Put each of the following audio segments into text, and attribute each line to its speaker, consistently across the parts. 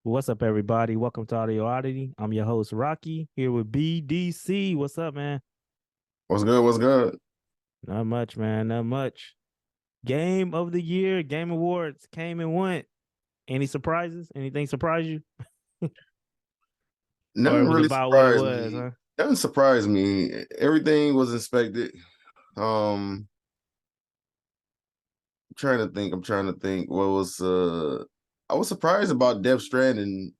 Speaker 1: What's up, everybody? Welcome to Audio Oddity. I'm your host, Rocky, here with BDC. What's up, man?
Speaker 2: What's good? What's good?
Speaker 1: Not much, man. Not much. Game of the year, Game Awards came and went. Any surprises? Anything surprise you? Or it
Speaker 2: Nothing
Speaker 1: was
Speaker 2: really
Speaker 1: about what it
Speaker 2: surprised
Speaker 1: was,
Speaker 2: me.
Speaker 1: huh?
Speaker 2: Nothing surprised me. Everything was expected. Um, I'm trying to think what was I was surprised about Death Stranding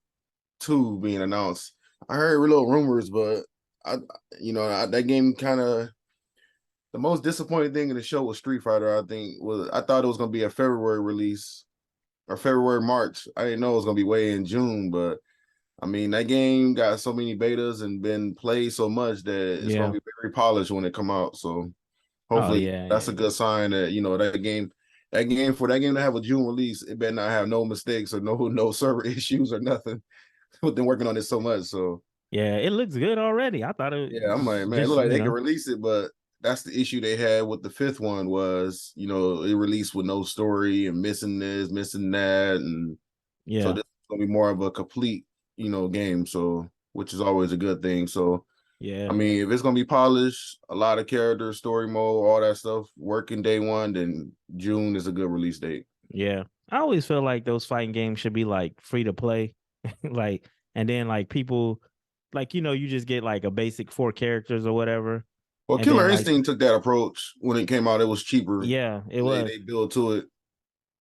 Speaker 2: 2 being announced. I heard little rumors, but I that game kind of the most disappointing thing in the show was Street Fighter, I think was I thought it was gonna be a February release or February, March. I didn't know it was gonna be way in June, but I mean, that game got so many betas and been played so much that it's gonna
Speaker 1: Yeah.
Speaker 2: be very polished when it come out. So
Speaker 1: Oh,
Speaker 2: hopefully
Speaker 1: yeah,
Speaker 2: that's
Speaker 1: yeah,
Speaker 2: a
Speaker 1: yeah.
Speaker 2: good sign that that game to have a June release, it better not have no mistakes or no server issues or nothing. We've been working on it so much. So
Speaker 1: Yeah, it looks good already. I thought it
Speaker 2: yeah, I'm like, man, it
Speaker 1: just,
Speaker 2: look like they can release it, but that's the issue they had with the fifth one was, it released with no story and missing this, missing that, and so
Speaker 1: yeah,
Speaker 2: this is gonna be more of a complete, game. So which is always a good thing. So I
Speaker 1: yeah,
Speaker 2: mean, if it's gonna be polished, a lot of characters, story mode, all that stuff, working day one, then June is a good release date.
Speaker 1: yeah. I always feel like those fighting games should be like free to play. Like, and then like people, like, you just get like a basic four characters or whatever.
Speaker 2: Well,
Speaker 1: And then
Speaker 2: Killer
Speaker 1: like,
Speaker 2: Instinct took that approach when it came out. It was cheaper.
Speaker 1: yeah, it
Speaker 2: And they
Speaker 1: was.
Speaker 2: they built to it.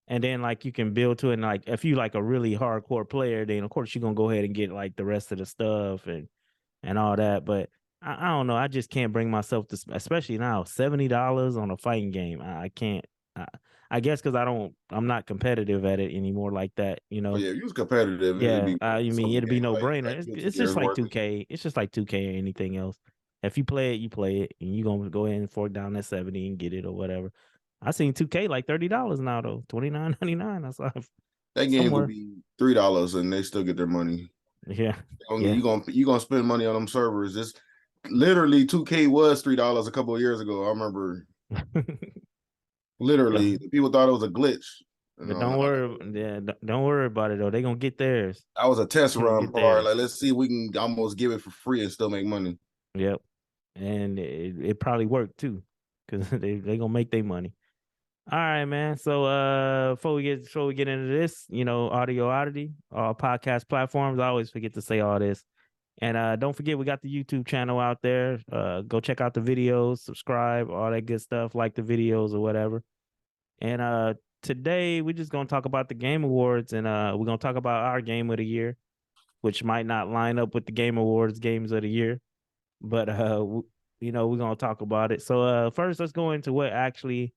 Speaker 1: And then like you can build to it, and like if you like a really hardcore player, then of course you're gonna go ahead and get like the rest of the stuff and all that. But I don't know. I just can't bring myself to, especially now, $70 on a fighting game. I can't. I, I guess because I'm not competitive at it anymore like that.
Speaker 2: But yeah, if you was competitive, it'd
Speaker 1: Yeah.
Speaker 2: be
Speaker 1: I mean,
Speaker 2: some
Speaker 1: it'd be
Speaker 2: game
Speaker 1: no
Speaker 2: like
Speaker 1: brainer. It's,
Speaker 2: Guilty
Speaker 1: it's
Speaker 2: Gear
Speaker 1: just
Speaker 2: is
Speaker 1: like
Speaker 2: worth it.
Speaker 1: 2K. It's just like 2K or anything else. If you play it, you play it, and you're gonna go ahead and fork down that 70 and get it or whatever. I seen 2K like $30 now though, 29.99. I saw
Speaker 2: That game could
Speaker 1: somewhere.
Speaker 2: be $3 and they still get their money.
Speaker 1: Yeah,
Speaker 2: You
Speaker 1: yeah,
Speaker 2: gonna spend money on them servers. This literally 2K was $3 a couple of years ago. I remember
Speaker 1: yeah.
Speaker 2: literally people thought it was a glitch.
Speaker 1: But don't worry, yeah, don't worry about it though. They gonna get theirs.
Speaker 2: I was a test
Speaker 1: They gonna
Speaker 2: run
Speaker 1: get
Speaker 2: part.
Speaker 1: theirs.
Speaker 2: Like, let's see if we can almost give it for free and still make money.
Speaker 1: Yep, and it probably worked too, because they gonna make their money. All right, man. So before we get into this, Audio Oddity, all podcast platforms. I always forget to say all this. And don't forget we got the YouTube channel out there. Go check out the videos, subscribe, all that good stuff, like the videos or whatever. And today we're just gonna talk about the Game Awards, and we're gonna talk about our game of the year, which might not line up with the Game Awards games of the year, but we're gonna talk about it. So first let's go into what actually,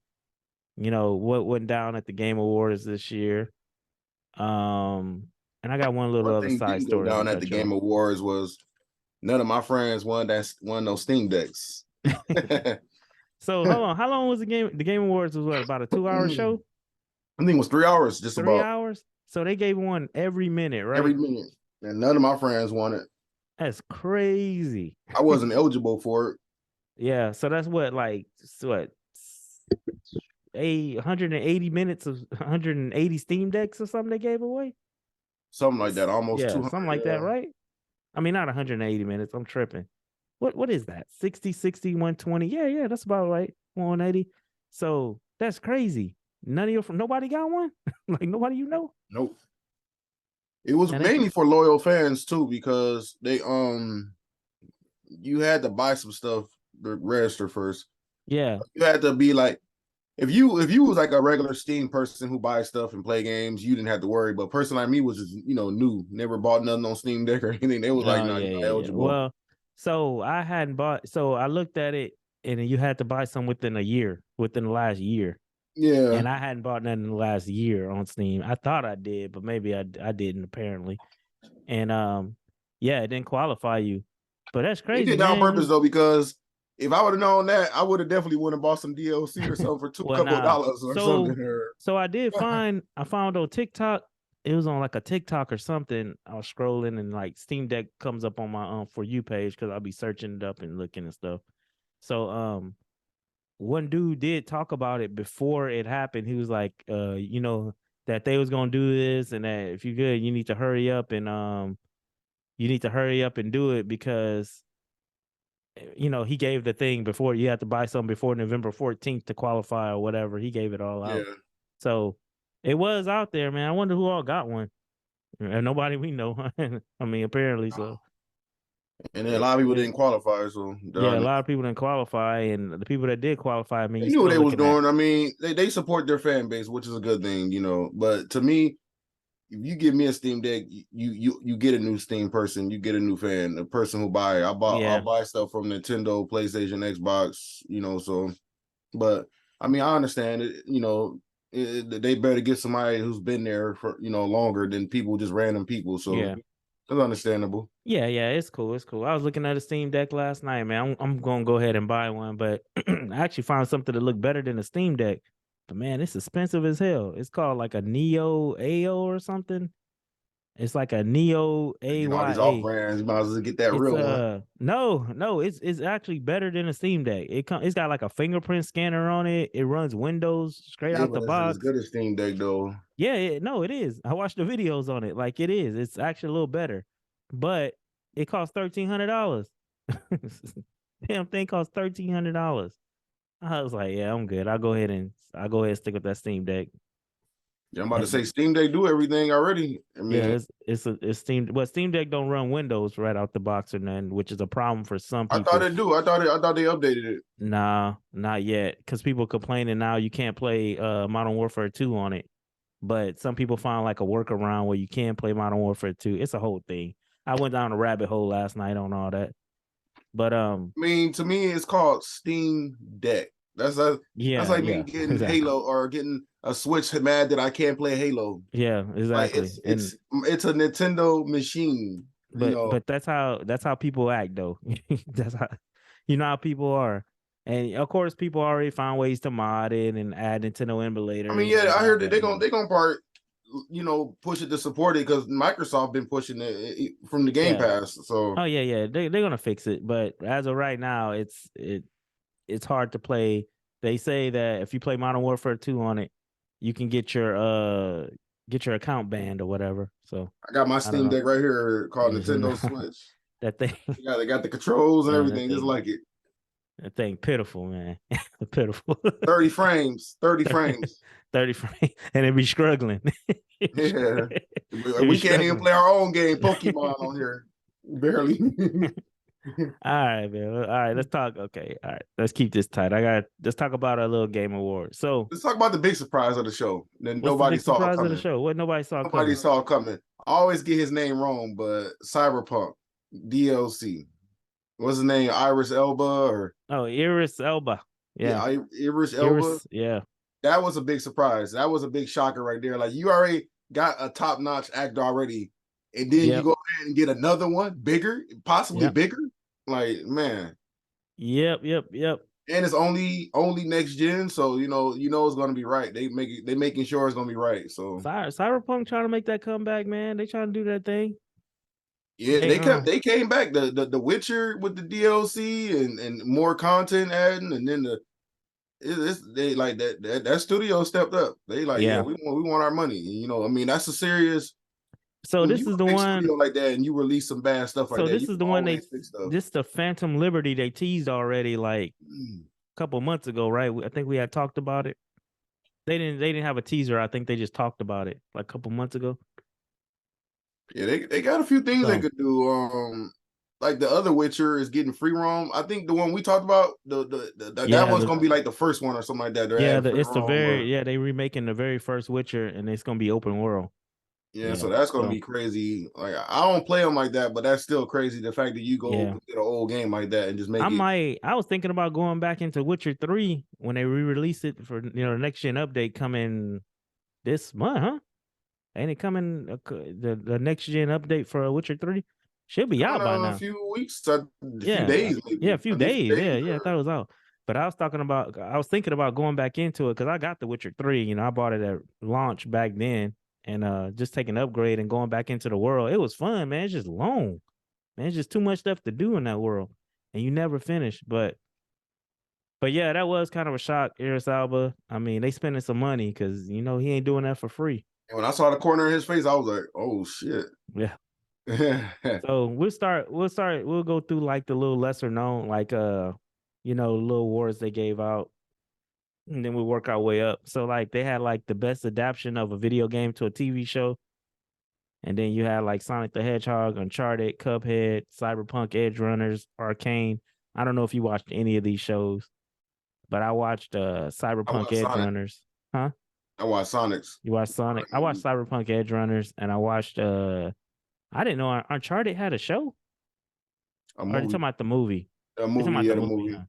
Speaker 1: what went down at the Game Awards this year. Um and I got one little
Speaker 2: One
Speaker 1: other
Speaker 2: thing
Speaker 1: side
Speaker 2: didn't go
Speaker 1: story I'm
Speaker 2: down
Speaker 1: gonna
Speaker 2: at the
Speaker 1: touch on.
Speaker 2: Game Awards was none of my friends won those Steam decks.
Speaker 1: So hold on, how long was the game? The Game Awards was what, about a 2 hour
Speaker 2: I
Speaker 1: show?
Speaker 2: think it was 3 hours, just
Speaker 1: Three
Speaker 2: about
Speaker 1: hours? So they gave one every minute,
Speaker 2: every
Speaker 1: right?
Speaker 2: minute, and none of my friends won it.
Speaker 1: That's crazy.
Speaker 2: I wasn't eligible for it.
Speaker 1: Yeah, so that's what, like, what, 180 minutes of 180 Steam Decks or something they gave away.
Speaker 2: Something like that, almost
Speaker 1: Yeah,
Speaker 2: 200.
Speaker 1: something like that,
Speaker 2: Yeah.
Speaker 1: right? I mean, not 180 minutes. I'm tripping. What is that? 60, 60, 120? Yeah, yeah, that's about right. 180. So that's crazy. None of your nobody got one? Like nobody you know?
Speaker 2: Nope. It was
Speaker 1: And
Speaker 2: mainly for loyal fans too, because they you had to buy some stuff to register first.
Speaker 1: yeah,
Speaker 2: You had to be like if you was like a regular Steam person who buys stuff and play games, you didn't have to worry. But a person like me was just new, never bought nothing on Steam Deck or anything. They was like,
Speaker 1: oh
Speaker 2: "No,
Speaker 1: yeah,
Speaker 2: you're not
Speaker 1: yeah, yeah.
Speaker 2: eligible."
Speaker 1: Well, so I hadn't bought. So I looked at it, and you had to buy some within a year, within the last year.
Speaker 2: Yeah,
Speaker 1: And I hadn't bought nothing in the last year on Steam. I thought I did, but maybe I didn't apparently. And yeah, it didn't qualify you. But that's
Speaker 2: they
Speaker 1: crazy,
Speaker 2: did that on
Speaker 1: man.
Speaker 2: purpose though, because if I would have known that, I would have definitely went and bought some DLC or something for two
Speaker 1: Well,
Speaker 2: couple of
Speaker 1: nah.
Speaker 2: dollars or something.
Speaker 1: So so I found on TikTok. It was on like a TikTok or something. I was scrolling, and like Steam Deck comes up on my For You page because I'll be searching it up and looking and stuff. So one dude did talk about it before it happened. He was like, that they was gonna do this, and that if you good, you need to hurry up and do it because he gave the thing before you had to buy something before November 14th to qualify or whatever. He gave it all out.
Speaker 2: Yeah.
Speaker 1: So it was out there, man. I wonder who all got one. And nobody we know. I mean, apparently so.
Speaker 2: And then a lot of people didn't qualify, so
Speaker 1: Yeah, a lot of people didn't qualify, and the people that did qualify, I mean,
Speaker 2: they
Speaker 1: you
Speaker 2: knew what
Speaker 1: still
Speaker 2: they was
Speaker 1: looking at.
Speaker 2: doing. I mean, they support their fan base, which is a good thing, But to me, if you give me a Steam Deck, you get a new Steam person, you get a new fan, a person who buy. I'll buy stuff from Nintendo, PlayStation, Xbox, So, but I mean, I understand it. They better get somebody who's been there for longer than people, just random people. So
Speaker 1: Yeah.
Speaker 2: it's understandable.
Speaker 1: Yeah, it's cool. It's cool. I was looking at a Steam Deck last night, man. I'm gonna go ahead and buy one, but I actually found something that looked better than a Steam Deck. But man, it's expensive as hell. It's called like a Neo AO or something. It's like a Neo
Speaker 2: All these off
Speaker 1: AYA.
Speaker 2: brands, you might as well get that
Speaker 1: It's
Speaker 2: real one.
Speaker 1: no, it's actually better than a Steam Deck. It's got like a fingerprint scanner on it. It runs Windows straight out the
Speaker 2: But it's as
Speaker 1: box.
Speaker 2: good as Steam Deck though.
Speaker 1: Yeah, no, it is. I watched the videos on it. Like it is. It's actually a little better, but it costs $1,300. Damn thing costs $1,300. I was like, yeah, I'm good. I'll go ahead and stick with that Steam Deck.
Speaker 2: Yeah, I'm about to say Steam Deck do everything already. I mean,
Speaker 1: yeah, it's Steam. But Steam Deck don't run Windows right out the box or nothing, which is a problem for some people.
Speaker 2: I thought it do. I thought they updated it.
Speaker 1: Nah, not yet. Because people complaining now you can't play Modern Warfare 2 on it. But some people find like a workaround where you can play Modern Warfare 2. It's a whole thing. I went down a rabbit hole last night on all that. But
Speaker 2: I mean, to me, it's called Steam Deck. That's like me getting exactly. Halo or getting a Switch mad that I can't play Halo.
Speaker 1: Yeah, exactly.
Speaker 2: Like it's a Nintendo machine.
Speaker 1: But that's how people act though. That's how how people are. And of course, people already found ways to mod it and add Nintendo emulators.
Speaker 2: I mean, yeah, I heard that they're gonna part, push it to support it because Microsoft been pushing it from the Game Pass. So
Speaker 1: they're gonna fix it. But as of right now, it's hard to play. They say that if you play Modern Warfare 2 on it, you can get your account banned or whatever. So
Speaker 2: I got my Steam Deck right here called Nintendo Switch.
Speaker 1: That thing.
Speaker 2: Yeah, they got the controls and everything, just like it.
Speaker 1: That thing pitiful, man. Pitiful.
Speaker 2: 30 frames. 30 frames.
Speaker 1: 30 frames. And it be struggling.
Speaker 2: Yeah. We can't even play our own game, Pokemon, on here. Barely.
Speaker 1: All right, man. All right, let's talk. Okay. All right. Let's keep this tight. Let's talk about our little game award. So
Speaker 2: let's talk about the big surprise of the show. Then nobody saw
Speaker 1: surprise of the show. What nobody saw coming.
Speaker 2: Nobody saw coming. I always get his name wrong, but Cyberpunk DLC. What's his name? Idris Elba or
Speaker 1: Idris Elba. Yeah,
Speaker 2: Idris Elba.
Speaker 1: Yeah.
Speaker 2: That was a big surprise. That was a big shocker right there. Like you already got a top-notch actor already, and then you go ahead and get another one bigger, possibly bigger. Like, man.
Speaker 1: Yep.
Speaker 2: And it's only next gen, so it's gonna be right. They making sure it's gonna be right. So
Speaker 1: Cyberpunk trying to make that comeback, man. They trying to do that thing.
Speaker 2: Yeah, they came back. The Witcher with the DLC and more content adding, and then they like that studio stepped up. They like, we want our money. I mean, that's a serious.
Speaker 1: So this is the one
Speaker 2: like that, and you release some bad stuff like that.
Speaker 1: So this is the one this the Phantom Liberty they teased already like a couple months ago, right? I think we had talked about it. They didn't have a teaser. I think they just talked about it like a couple months ago.
Speaker 2: Yeah, they got a few things they could do. Like the other Witcher is getting free roam. I think the one we talked about, that one's gonna be like the first one or something like that.
Speaker 1: They remaking the very first Witcher, and it's gonna be open world.
Speaker 2: Yeah, so that's gonna be crazy. Like I don't play them like that, but that's still crazy. The fact that you go get an old game like that and just make
Speaker 1: I was thinking about going back into Witcher 3 when they re-release it for the next gen update coming this month, huh? Ain't it coming the next gen update for Witcher 3? Should be out by now.
Speaker 2: A few weeks, a few days. Maybe.
Speaker 1: Yeah, a few days. Yeah, I thought it was out. But I was thinking about going back into it because I got the Witcher 3. I bought it at launch back then. And just taking an upgrade and going back into the world. It was fun, man. It's just long. Man, it's just too much stuff to do in that world. And you never finish. But yeah, that was kind of a shock, Idris Elba. I mean, they spending some money because, he ain't doing that for free.
Speaker 2: And when I saw the corner of his face, I was like, "Oh shit!"
Speaker 1: Yeah.
Speaker 2: Yeah,
Speaker 1: So we'll go through like the little lesser known, like little awards they gave out, and then we'll work our way up. So like they had like the best adaptation of a video game to a TV show. And then you had like Sonic the Hedgehog, Uncharted, Cuphead, Cyberpunk, Edge Runners, Arcane. I don't know if you watched any of these shows, but I watched
Speaker 2: I
Speaker 1: Cyberpunk
Speaker 2: watched
Speaker 1: Edge
Speaker 2: Sonic.
Speaker 1: Runners. Huh?
Speaker 2: I watched Sonic's.
Speaker 1: You watched Sonic? I watched Cyberpunk Edge Runners, and I watched I didn't know Uncharted had a show.
Speaker 2: A
Speaker 1: Or are you talking
Speaker 2: movie.
Speaker 1: about the movie?
Speaker 2: A
Speaker 1: You're talking
Speaker 2: movie.
Speaker 1: about
Speaker 2: Yeah,
Speaker 1: the
Speaker 2: the
Speaker 1: movie,
Speaker 2: movie.
Speaker 1: huh?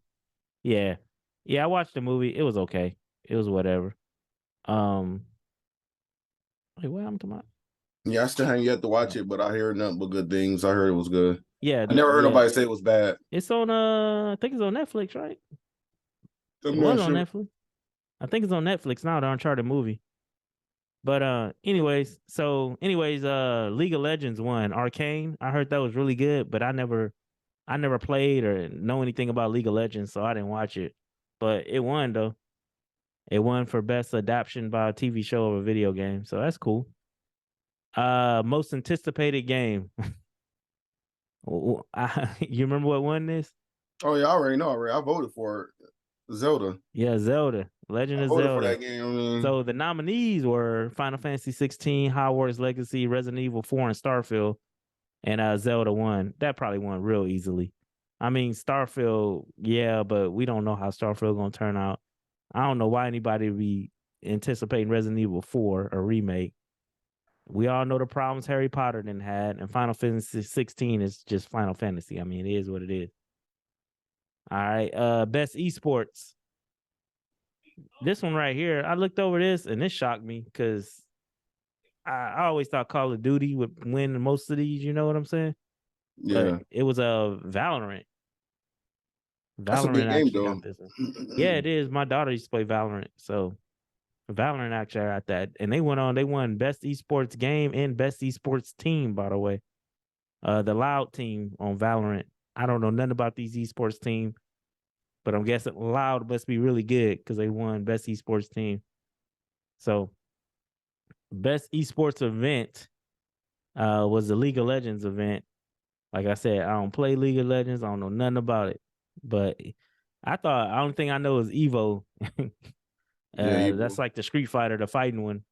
Speaker 1: Yeah. Yeah, I watched the movie. It was okay. It was whatever. Um Wait, what I'm talking about?
Speaker 2: Yeah, I still haven't yet to watch it, but I hear nothing but good things. I heard it was good.
Speaker 1: Yeah,
Speaker 2: I never heard
Speaker 1: yeah.
Speaker 2: nobody say it was bad.
Speaker 1: It's on I think it's on Netflix, right? It
Speaker 2: I'm
Speaker 1: was
Speaker 2: not
Speaker 1: on
Speaker 2: sure.
Speaker 1: Netflix. I think it's on Netflix now, the Uncharted movie. But anyways, League of Legends won. Arcane. I heard that was really good, but I never played or know anything about League of Legends, so I didn't watch it. But it won though. It won for best adaptation by a TV show of a video game. So that's cool. Most anticipated game. You remember what won this?
Speaker 2: Oh yeah, I already know. I voted for it. Zelda.
Speaker 1: Yeah, Zelda. Legend
Speaker 2: I
Speaker 1: of
Speaker 2: voted for
Speaker 1: Zelda.
Speaker 2: that game. I mean,
Speaker 1: So the nominees were Final Fantasy 16, Hogwarts Legacy, Resident Evil 4, and Starfield. And Zelda won. That probably won real easily. I mean, Starfield, yeah, but we don't know how Starfield gonna turn out. I don't know why anybody would be anticipating Resident Evil 4 a remake. We all know the problems Harry Potter then had, and Final Fantasy 16 is just Final Fantasy. I mean, it is what it is. All right. Best esports. This one right here, I looked over this and it shocked me because I always thought Call of Duty would win most of these, you know what I'm saying? But
Speaker 2: yeah,
Speaker 1: it was a Valorant.
Speaker 2: that's a good
Speaker 1: Valorant
Speaker 2: game
Speaker 1: actually
Speaker 2: though.
Speaker 1: got this one. Yeah, it is. My daughter used to play Valorant, so Valorant actually got that, and they won best esports game and best esports team. By the way, the Loud team on Valorant. I don't know nothing about these esports team, but I'm guessing Loud must be really good because they won best esports team. So, best esports event was the League of Legends event. Like I said, I don't play League of Legends. I don't know nothing about it, but I don't think I know is Evo.
Speaker 2: Yeah,
Speaker 1: That's
Speaker 2: Evil.
Speaker 1: like the Street Fighter, the fighting one.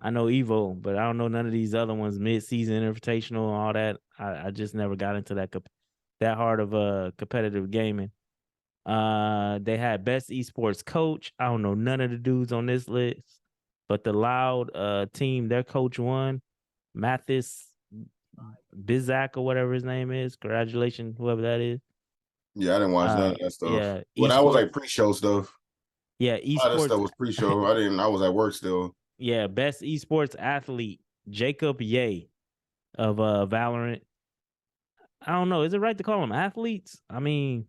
Speaker 1: I know Evo, but I don't know none of these other ones, mid-season invitational and all that. I just never got into that hard of competitive gaming. They had best esports coach. I don't know none of the dudes on this list, but the Loud team, their coach won. Mathis Bizak or whatever his name is. Congratulations, whoever that is.
Speaker 2: Yeah, I didn't watch none of that stuff.
Speaker 1: Yeah,
Speaker 2: Well, that was
Speaker 1: esports.
Speaker 2: like pre-show stuff.
Speaker 1: Yeah,
Speaker 2: All that
Speaker 1: esports.
Speaker 2: stuff was pre-show. I didn't. I was at work still.
Speaker 1: Yeah, best esports athlete, Jacob Ye of Valorant. I don't know. Is it right to call them athletes? I mean,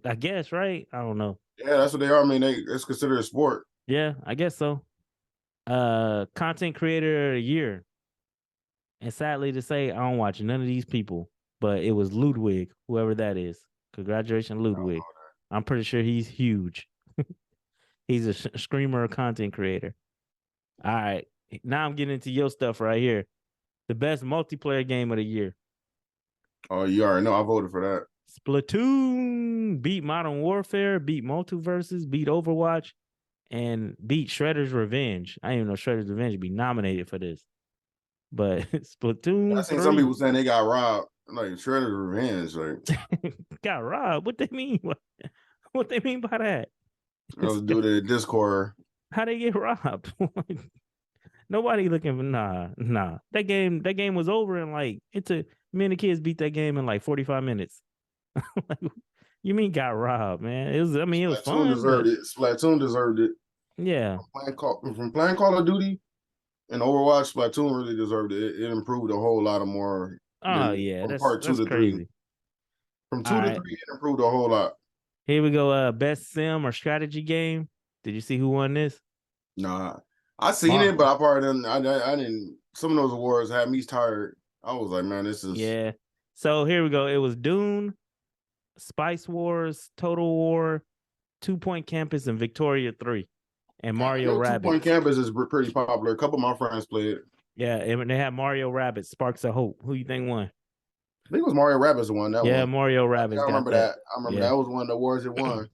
Speaker 1: I guess, right? I don't know.
Speaker 2: Yeah, that's what they are. I mean, it's considered a sport.
Speaker 1: Yeah, I guess so. Content creator of the year. And sadly to say, I don't watch none of these people, but it was Ludwig, whoever that is. Congratulations, Ludwig. I'm pretty sure he's huge. He's a screamer content creator. All right. Now I'm getting into your stuff right here. The best multiplayer game of the year.
Speaker 2: Oh, you already know. I voted for that.
Speaker 1: Splatoon beat Modern Warfare, beat Multiverses, beat Overwatch, and beat Shredder's Revenge. I didn't even know Shredder's Revenge would be nominated for this. But Splatoon
Speaker 2: I seen some
Speaker 1: 3
Speaker 2: people saying they got robbed. Like Shredder's Revenge. Like
Speaker 1: got robbed. What they mean? What they mean by that?
Speaker 2: let's do the Discord.
Speaker 1: How they get robbed? Nobody looking for nah. That game was over in like it took me and the kids beat that game in like 45 minutes. Like, you mean got robbed, man? It was it was
Speaker 2: Splatoon
Speaker 1: fun, but
Speaker 2: deserved it. Splatoon deserved it.
Speaker 1: yeah.
Speaker 2: From playing Call of Duty and Overwatch, Splatoon really deserved it. It improved a whole lot of more
Speaker 1: Oh
Speaker 2: than
Speaker 1: yeah,
Speaker 2: from part two
Speaker 1: that's
Speaker 2: to three.
Speaker 1: crazy.
Speaker 2: From
Speaker 1: All
Speaker 2: two to
Speaker 1: right.
Speaker 2: three, it improved a whole lot.
Speaker 1: Here we go. Best sim or strategy game. Did you see who won this?
Speaker 2: Nah, I seen it, but I probably didn't. I didn't. Some of those awards had me tired. I was like, man, this is
Speaker 1: Yeah. So here we go. It was Dune, Spice Wars, Total War, 2 Point Campus, and Victoria 3. and
Speaker 2: I
Speaker 1: Mario
Speaker 2: know Two Point
Speaker 1: Rabbids.
Speaker 2: Campus is pretty popular. A couple of my friends played it.
Speaker 1: Yeah, and they have Mario Rabbids, Sparks of Hope. Who you think won?
Speaker 2: I think it was Mario Rabbids that won that
Speaker 1: Yeah,
Speaker 2: one.
Speaker 1: Mario
Speaker 2: I
Speaker 1: Rabbids got
Speaker 2: remember
Speaker 1: that.
Speaker 2: that. I remember
Speaker 1: Yeah,
Speaker 2: that was one of the awards it won.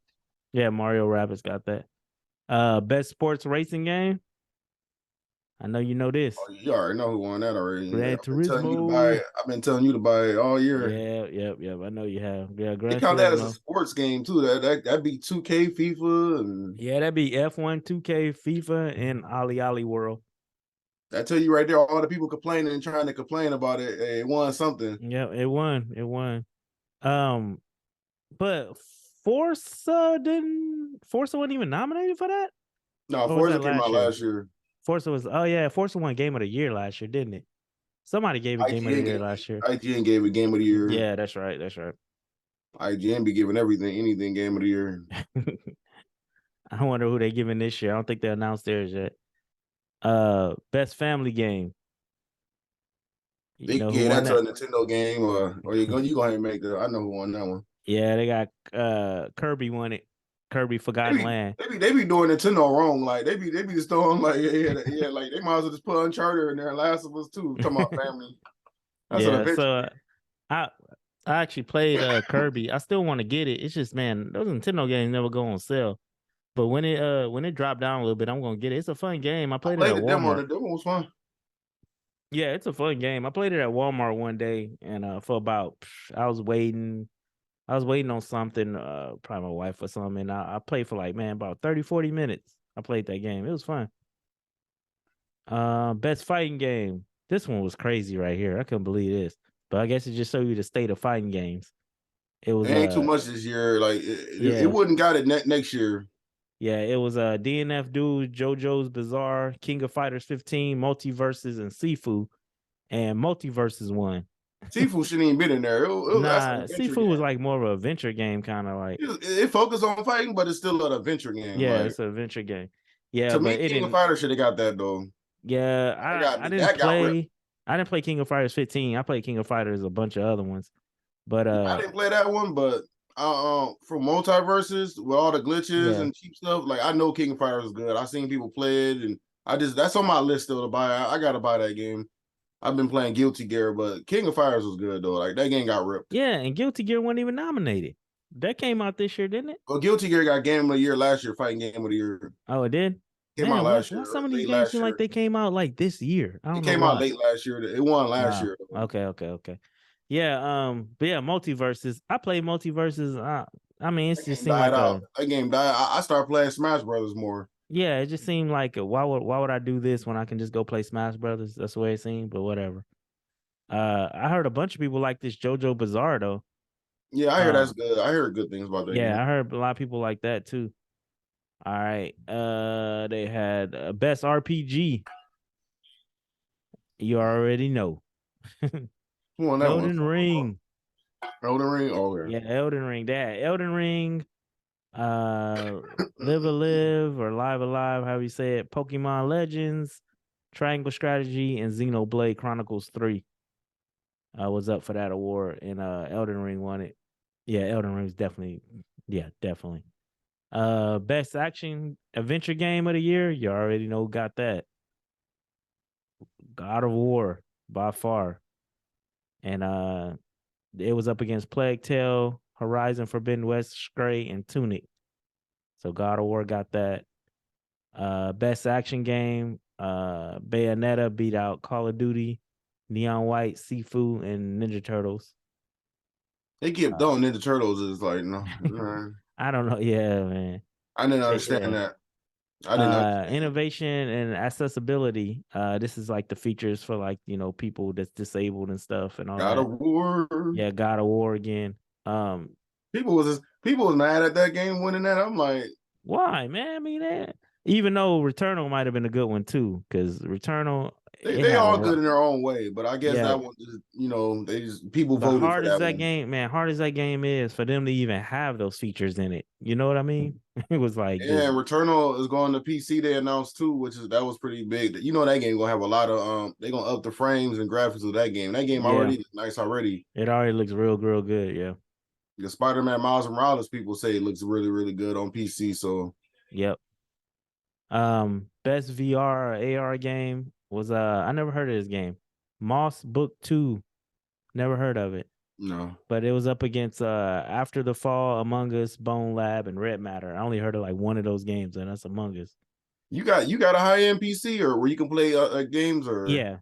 Speaker 1: yeah, Mario Rabbids got that. Best sports racing game. I know you know this.
Speaker 2: Oh, you already know who won that already.
Speaker 1: Gran
Speaker 2: I've been telling you to buy
Speaker 1: Turismo.
Speaker 2: it. I've been telling you to buy it all year.
Speaker 1: Yeah, yep. I know you have. Yeah,
Speaker 2: They
Speaker 1: Gran
Speaker 2: count that as a
Speaker 1: Turismo.
Speaker 2: sports game too. That be 2K, FIFA, and
Speaker 1: Yeah, that'd be F1, 2K, FIFA, and Ali World.
Speaker 2: I tell you right there, all the people complaining and trying to complain about it, it won something.
Speaker 1: Yeah, it won. It won. Um, but Forza wasn't even nominated for that?
Speaker 2: No,
Speaker 1: Or was
Speaker 2: Forza
Speaker 1: that
Speaker 2: came out
Speaker 1: last year?
Speaker 2: last year.
Speaker 1: Forza won Game of the Year last year, didn't it? Somebody gave it Game of the
Speaker 2: IGN
Speaker 1: Year
Speaker 2: gave
Speaker 1: last year.
Speaker 2: IGN gave it Game of the Year.
Speaker 1: Yeah, that's right.
Speaker 2: IGN be giving anything Game of the Year.
Speaker 1: I wonder who they giving this year. I don't think they announced theirs yet. Best family game. You know who won
Speaker 2: That's a
Speaker 1: that?
Speaker 2: Nintendo game, or you go ahead and make the. I know who won that one.
Speaker 1: Yeah, they got Kirby won it. Kirby Forgotten Land.
Speaker 2: They be doing Nintendo wrong. Like they be just throwing like like they might as well just put Uncharted in there and Last of Us too. Talking about family. That's an
Speaker 1: Yeah,
Speaker 2: adventure.
Speaker 1: so I actually played Kirby. I still want to get it. It's just, man, those Nintendo games never go on sale. But when it dropped down a little bit, I'm gonna get it. It's a fun game. I
Speaker 2: I
Speaker 1: played it
Speaker 2: played
Speaker 1: at
Speaker 2: the demo.
Speaker 1: Walmart.
Speaker 2: The demo was fun.
Speaker 1: Yeah, it's a fun game. I played it at Walmart one day, and for about I was waiting on something, probably my wife or something, and I played for like, man, about 30, 40 minutes. I played that game. It was fun. Best fighting game. This one was crazy right here. I couldn't believe this. But I guess it just showed you the state of fighting games. It was
Speaker 2: It ain't too much this year. Like
Speaker 1: yeah.
Speaker 2: it wouldn't got it next year.
Speaker 1: Yeah, it was DNF Dude, JoJo's Bizarre, King of Fighters 15, Multiverses, and Sifu. And Multiverses won.
Speaker 2: Sifu shouldn't even been in there. That's an
Speaker 1: Nah,
Speaker 2: adventure
Speaker 1: Sifu was
Speaker 2: game.
Speaker 1: like more of an adventure game, kind of like.
Speaker 2: It focused on fighting, but it's still an adventure game.
Speaker 1: Yeah,
Speaker 2: Like
Speaker 1: it's an adventure game. Yeah,
Speaker 2: to me,
Speaker 1: but it
Speaker 2: King of
Speaker 1: didn't.
Speaker 2: Fighters should have got that though.
Speaker 1: Yeah, I didn't
Speaker 2: That got ripped.
Speaker 1: play. I didn't play King of Fighters 15. I played King of Fighters a bunch of other ones. But
Speaker 2: I didn't play that one, but from multiverses with all the glitches
Speaker 1: yeah.
Speaker 2: and cheap stuff, like I know King of Fighters is good. I seen people play it, and that's on my list still to buy. I gotta buy that game. I've been playing Guilty Gear, but King of Fighters was good though. Like that game got ripped.
Speaker 1: Yeah, and Guilty Gear wasn't even nominated. That came out this year, didn't it?
Speaker 2: Well, Guilty Gear got Game of the Year last year, fighting Game of the Year.
Speaker 1: Oh, it did?
Speaker 2: Came out
Speaker 1: Man,
Speaker 2: last
Speaker 1: why
Speaker 2: year,
Speaker 1: some of these
Speaker 2: late
Speaker 1: games
Speaker 2: last
Speaker 1: seem like
Speaker 2: year.
Speaker 1: they came out like this year? I don't
Speaker 2: It
Speaker 1: know
Speaker 2: came
Speaker 1: why.
Speaker 2: out late last year. It won last year.
Speaker 1: Okay. Yeah, but yeah, Multiverses. I play Multiverses. I mean, it just seemed like
Speaker 2: that game died. I started playing Smash Brothers more.
Speaker 1: Yeah, it just seemed like why would I do this when I can just go play Smash Brothers? That's the way it seemed, but whatever. I heard a bunch of people like this JoJo Bizarre though.
Speaker 2: Yeah, I hear that's good. I heard good things about that game.
Speaker 1: Yeah, I heard a lot of people like that too. All right. They had best RPG. You already know.
Speaker 2: Who won that
Speaker 1: Elden
Speaker 2: one?
Speaker 1: Ring.
Speaker 2: Elden Ring? Oh, yeah.
Speaker 1: Yeah, Elden Ring. They had Elden Ring, Live a Live or Live Alive, however you say it, Pokemon Legends, Triangle Strategy, and Xenoblade Chronicles 3. Was up for that award, and Elden Ring won it. Yeah, Elden Ring's definitely. Best action adventure game of the year. You already know who got that. God of War by far. And it was up against Plague Tale, Horizon Forbidden West, Stray, and Tunic. So God of War got that. Best action game, Bayonetta beat out Call of Duty, Neon White, Sifu, and Ninja Turtles.
Speaker 2: They keep throwing Ninja Turtles is like, no.
Speaker 1: I don't know. Yeah, man.
Speaker 2: I didn't understand that. I didn't understand.
Speaker 1: Innovation and accessibility. This is like the features for like, people that's disabled and stuff and all
Speaker 2: God
Speaker 1: that.
Speaker 2: of War.
Speaker 1: Yeah, God of War again.
Speaker 2: People was mad at that game winning that. I'm like,
Speaker 1: why, man? I mean, even though Returnal might have been a good one too, because Returnal
Speaker 2: they all good in their own way, but I guess that one is, they just people voted
Speaker 1: hard
Speaker 2: for
Speaker 1: as
Speaker 2: that
Speaker 1: that
Speaker 2: one.
Speaker 1: game, man. Hard as that game is for them to even have those features in it. You know what I mean? It was like,
Speaker 2: and Returnal is going to PC. They announced too, that was pretty big. You know that game gonna have a lot of they're gonna up the frames and graphics of that game. That game already is nice already.
Speaker 1: It already looks real good. Yeah.
Speaker 2: The Spider-Man Miles Morales people say it looks really, really good on PC. So
Speaker 1: yep. Best VR or AR game was I never heard of this game. Moss Book 2. Never heard of it.
Speaker 2: No.
Speaker 1: But it was up against After the Fall, Among Us, Bone Lab, and Red Matter. I only heard of like one of those games, and that's Among Us.
Speaker 2: You got a high end PC or where you can play games or
Speaker 1: Yeah.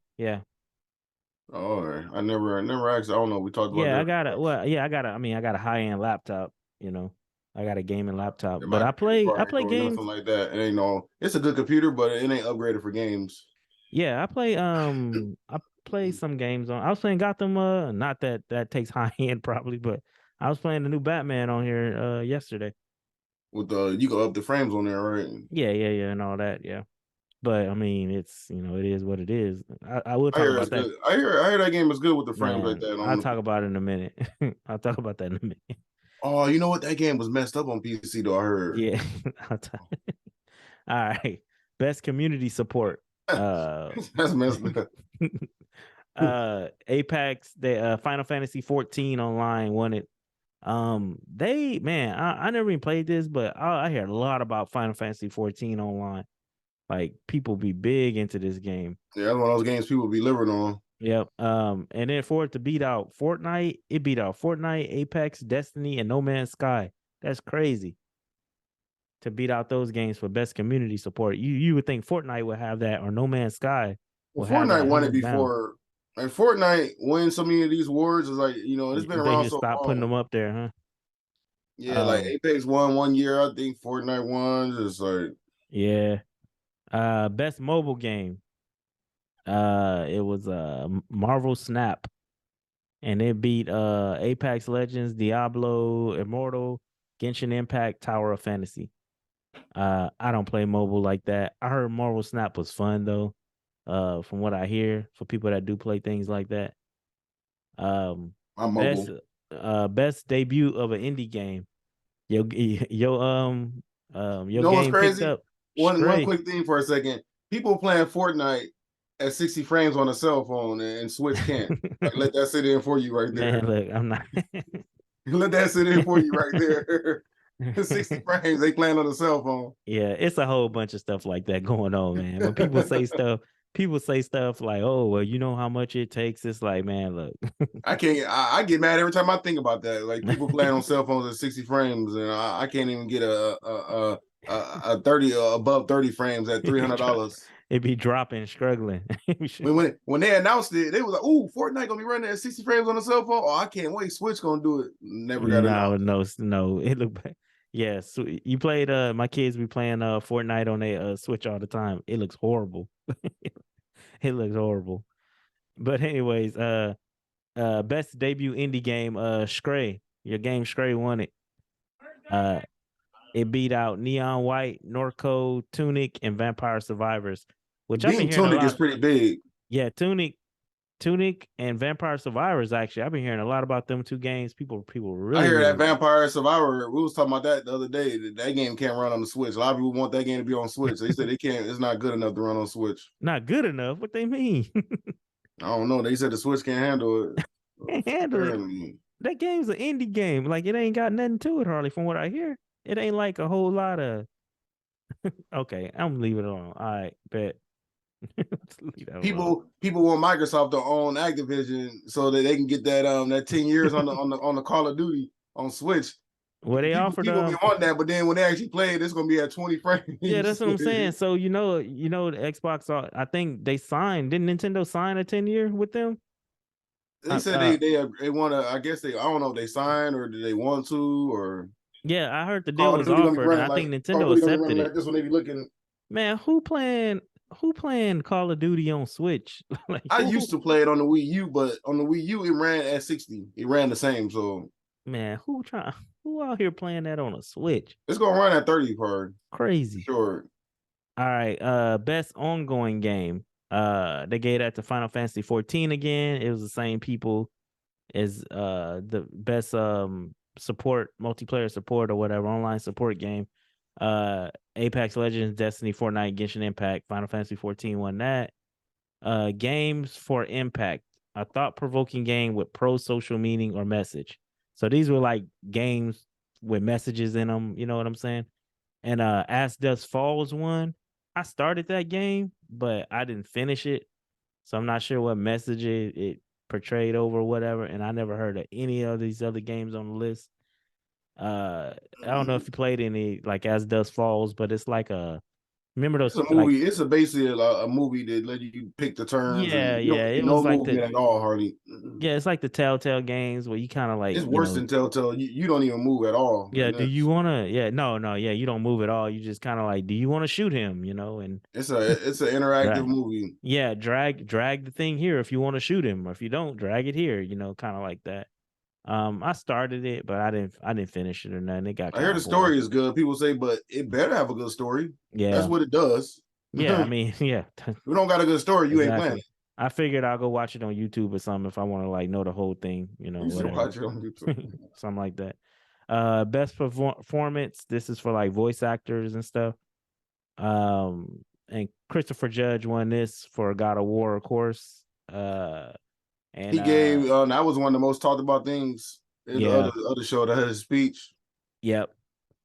Speaker 2: Oh, I never actually. I don't know. We talked about
Speaker 1: Yeah,
Speaker 2: that.
Speaker 1: I got a I got a high end laptop, you know. I got a gaming laptop.
Speaker 2: Yeah,
Speaker 1: But
Speaker 2: my
Speaker 1: I
Speaker 2: computer
Speaker 1: play
Speaker 2: part ain't doing
Speaker 1: games.
Speaker 2: nothing like that. It ain't no. It's a good computer, but it ain't upgraded for games.
Speaker 1: Yeah, I play some games on. I was playing Gotham, not that takes high end probably, but I was playing the new Batman on here yesterday.
Speaker 2: With you go up the frames on there, right?
Speaker 1: Yeah, and all that, yeah. But I mean, it's it is what it is. I will
Speaker 2: I
Speaker 1: talk
Speaker 2: hear it's
Speaker 1: about that.
Speaker 2: good. I hear that game is good with the frames like
Speaker 1: Man,
Speaker 2: that on
Speaker 1: I'll
Speaker 2: the.
Speaker 1: talk about it in a minute. I'll talk about that in a minute.
Speaker 2: Oh, you know what? That game was messed up on PC though. I heard.
Speaker 1: Yeah. All right. Best community support.
Speaker 2: That's messed up.
Speaker 1: Apex, the Final Fantasy 14 online won it. They man, I never even played this, but I hear a lot about Final Fantasy 14 online. Like people be big into this game.
Speaker 2: Yeah, that's one of those games people be living on.
Speaker 1: Yep. And then for it to beat out Fortnite, it beat out Fortnite, Apex, Destiny, and No Man's Sky. That's crazy. To beat out those games for best community support. You would think Fortnite would have that or No Man's Sky will
Speaker 2: Well,
Speaker 1: have that
Speaker 2: Fortnite won it
Speaker 1: hands down.
Speaker 2: before. Like Fortnite wins so many of these awards is like it's been
Speaker 1: They
Speaker 2: around
Speaker 1: just
Speaker 2: so
Speaker 1: stopped putting
Speaker 2: long.
Speaker 1: them up there, huh?
Speaker 2: Yeah, like Apex won one year. I think Fortnite won. Just like
Speaker 1: Yeah. Best mobile game. It was Marvel Snap. And it beat Apex Legends, Diablo, Immortal, Genshin Impact, Tower of Fantasy. I don't play mobile like that. I heard Marvel Snap was fun though. From what I hear, for people that do play things like that.
Speaker 2: I'm
Speaker 1: Best
Speaker 2: mobile.
Speaker 1: best debut of an indie game. Your
Speaker 2: You
Speaker 1: your
Speaker 2: know what's
Speaker 1: game picked
Speaker 2: crazy?
Speaker 1: up
Speaker 2: One
Speaker 1: Stray.
Speaker 2: quick thing for a second. People playing Fortnite at 60 frames on a cell phone and Switch can't. Like, let that sit in for you right
Speaker 1: Man,
Speaker 2: there.
Speaker 1: look, I'm not.
Speaker 2: Let that sit in for you right there. 60 frames, they playing on a cell phone.
Speaker 1: Yeah, it's a whole bunch of stuff like that going on, man. When people say stuff like, "Oh, well, you know how much it takes." It's like, man, look.
Speaker 2: I can't. I get mad every time I think about that. Like people playing on cell phones at 60 frames, and I can't even get a 30 above 30 frames at $300.
Speaker 1: It be dropping, struggling.
Speaker 2: When they announced it, they was like, "Ooh, Fortnite gonna be running at 60 frames on a cell phone." Oh, I can't wait. Switch gonna do it. Never got announced.
Speaker 1: No. It look bad. Yeah, so you played my kids be playing Fortnite on a Switch all the time. It looks horrible. It looks horrible. But anyways, best debut indie game, Stray. Your game Stray won it. It beat out Neon White, Norco, Tunic, and Vampire Survivors, which I've been
Speaker 2: Beating
Speaker 1: hearing a
Speaker 2: Tunic is
Speaker 1: lot.
Speaker 2: pretty big.
Speaker 1: Yeah, Tunic, and Vampire Survivors. Actually, I've been hearing a lot about them two games. People
Speaker 2: I
Speaker 1: really,
Speaker 2: hear that
Speaker 1: really.
Speaker 2: Vampire Survivor. We was talking about that the other day. That game can't run on the Switch. A lot of people want that game to be on Switch. They said they can't. It's not good enough to run on Switch.
Speaker 1: Not good enough. What they mean?
Speaker 2: I don't know. They said the Switch can't handle it.
Speaker 1: Can't handle it. That game's an indie game. Like it ain't got nothing to it hardly. From what I hear, it ain't like a whole lot of. Okay, I'm leaving it alone. All right, bet.
Speaker 2: People want Microsoft to own Activision so that they can get that 10 years on the Call of Duty on Switch.
Speaker 1: Well, they offered
Speaker 2: people be on that, but then when they actually play it, it's gonna be at 20 frames.
Speaker 1: Yeah, that's what I'm saying. So the Xbox. I think they signed. Didn't Nintendo sign a 10-year with them?
Speaker 2: They said they want to. I guess I don't know if they signed or do they want to or.
Speaker 1: Yeah, I heard the deal
Speaker 2: Call of
Speaker 1: was
Speaker 2: Duty gonna be
Speaker 1: offered, and
Speaker 2: running
Speaker 1: I think
Speaker 2: like Call of
Speaker 1: Nintendo
Speaker 2: Duty gonna be
Speaker 1: accepted
Speaker 2: running
Speaker 1: it.
Speaker 2: like this when they be looking.
Speaker 1: Man, who playing Call of Duty on Switch? Like
Speaker 2: I used to play it on the Wii U, but on the Wii U it ran at 60. It ran the same, so
Speaker 1: man, who out here playing that on a Switch?
Speaker 2: it's gonna run at 30 per
Speaker 1: Crazy.
Speaker 2: sure.
Speaker 1: All right, best ongoing game. They gave that to Final Fantasy 14 again. It was the same people as the best support, multiplayer support or whatever, online support game. Apex Legends, Destiny, Fortnite, Genshin Impact, Final Fantasy 14 won that. Games for impact, a thought-provoking game with pro-social meaning or message. So these were like games with messages in them, you know what I'm saying? And As Dusk Falls won. I started that game, but I didn't finish it. So I'm not sure what message it portrayed over or whatever. And I never heard of any of these other games on the list. I don't know if you played any like As Dusk Falls, but it's like a remember
Speaker 2: It's
Speaker 1: those
Speaker 2: a
Speaker 1: like
Speaker 2: movie. It's basically a movie that let you pick the turns,
Speaker 1: yeah,
Speaker 2: and you
Speaker 1: yeah.
Speaker 2: don't get
Speaker 1: It
Speaker 2: no
Speaker 1: was like
Speaker 2: movement
Speaker 1: the
Speaker 2: at all, hardly.
Speaker 1: yeah, it's like the Telltale games where you kind of like,
Speaker 2: It's worse than Telltale. You don't even move at all,
Speaker 1: yeah,
Speaker 2: and
Speaker 1: do you
Speaker 2: that's
Speaker 1: wanna no, yeah, you don't move at all. You just kind of like, do you want to shoot him, and
Speaker 2: it's an interactive
Speaker 1: drag
Speaker 2: movie.
Speaker 1: yeah, drag the thing here if you want to shoot him, or if you don't, drag it here, kind of like that. I started it, but I didn't finish it or nothing. It got
Speaker 2: I hear
Speaker 1: kind
Speaker 2: the
Speaker 1: of boring.
Speaker 2: story is good. People say, but it better have a good story. That's
Speaker 1: Yeah.
Speaker 2: what it does.
Speaker 1: Yeah, I
Speaker 2: If
Speaker 1: mean, yeah,
Speaker 2: we don't got a good story, you ain't playing
Speaker 1: exactly. I figured I'll go watch it on YouTube or something if I want to like know the whole thing,
Speaker 2: it. You should
Speaker 1: whatever.
Speaker 2: watch it on YouTube.
Speaker 1: Something like that. Best performance. This is for like voice actors and stuff. And Christopher Judge won this for God of War, of course. And
Speaker 2: He gave that was one of the most talked about things in the
Speaker 1: yeah,
Speaker 2: other show that had his speech.
Speaker 1: yep,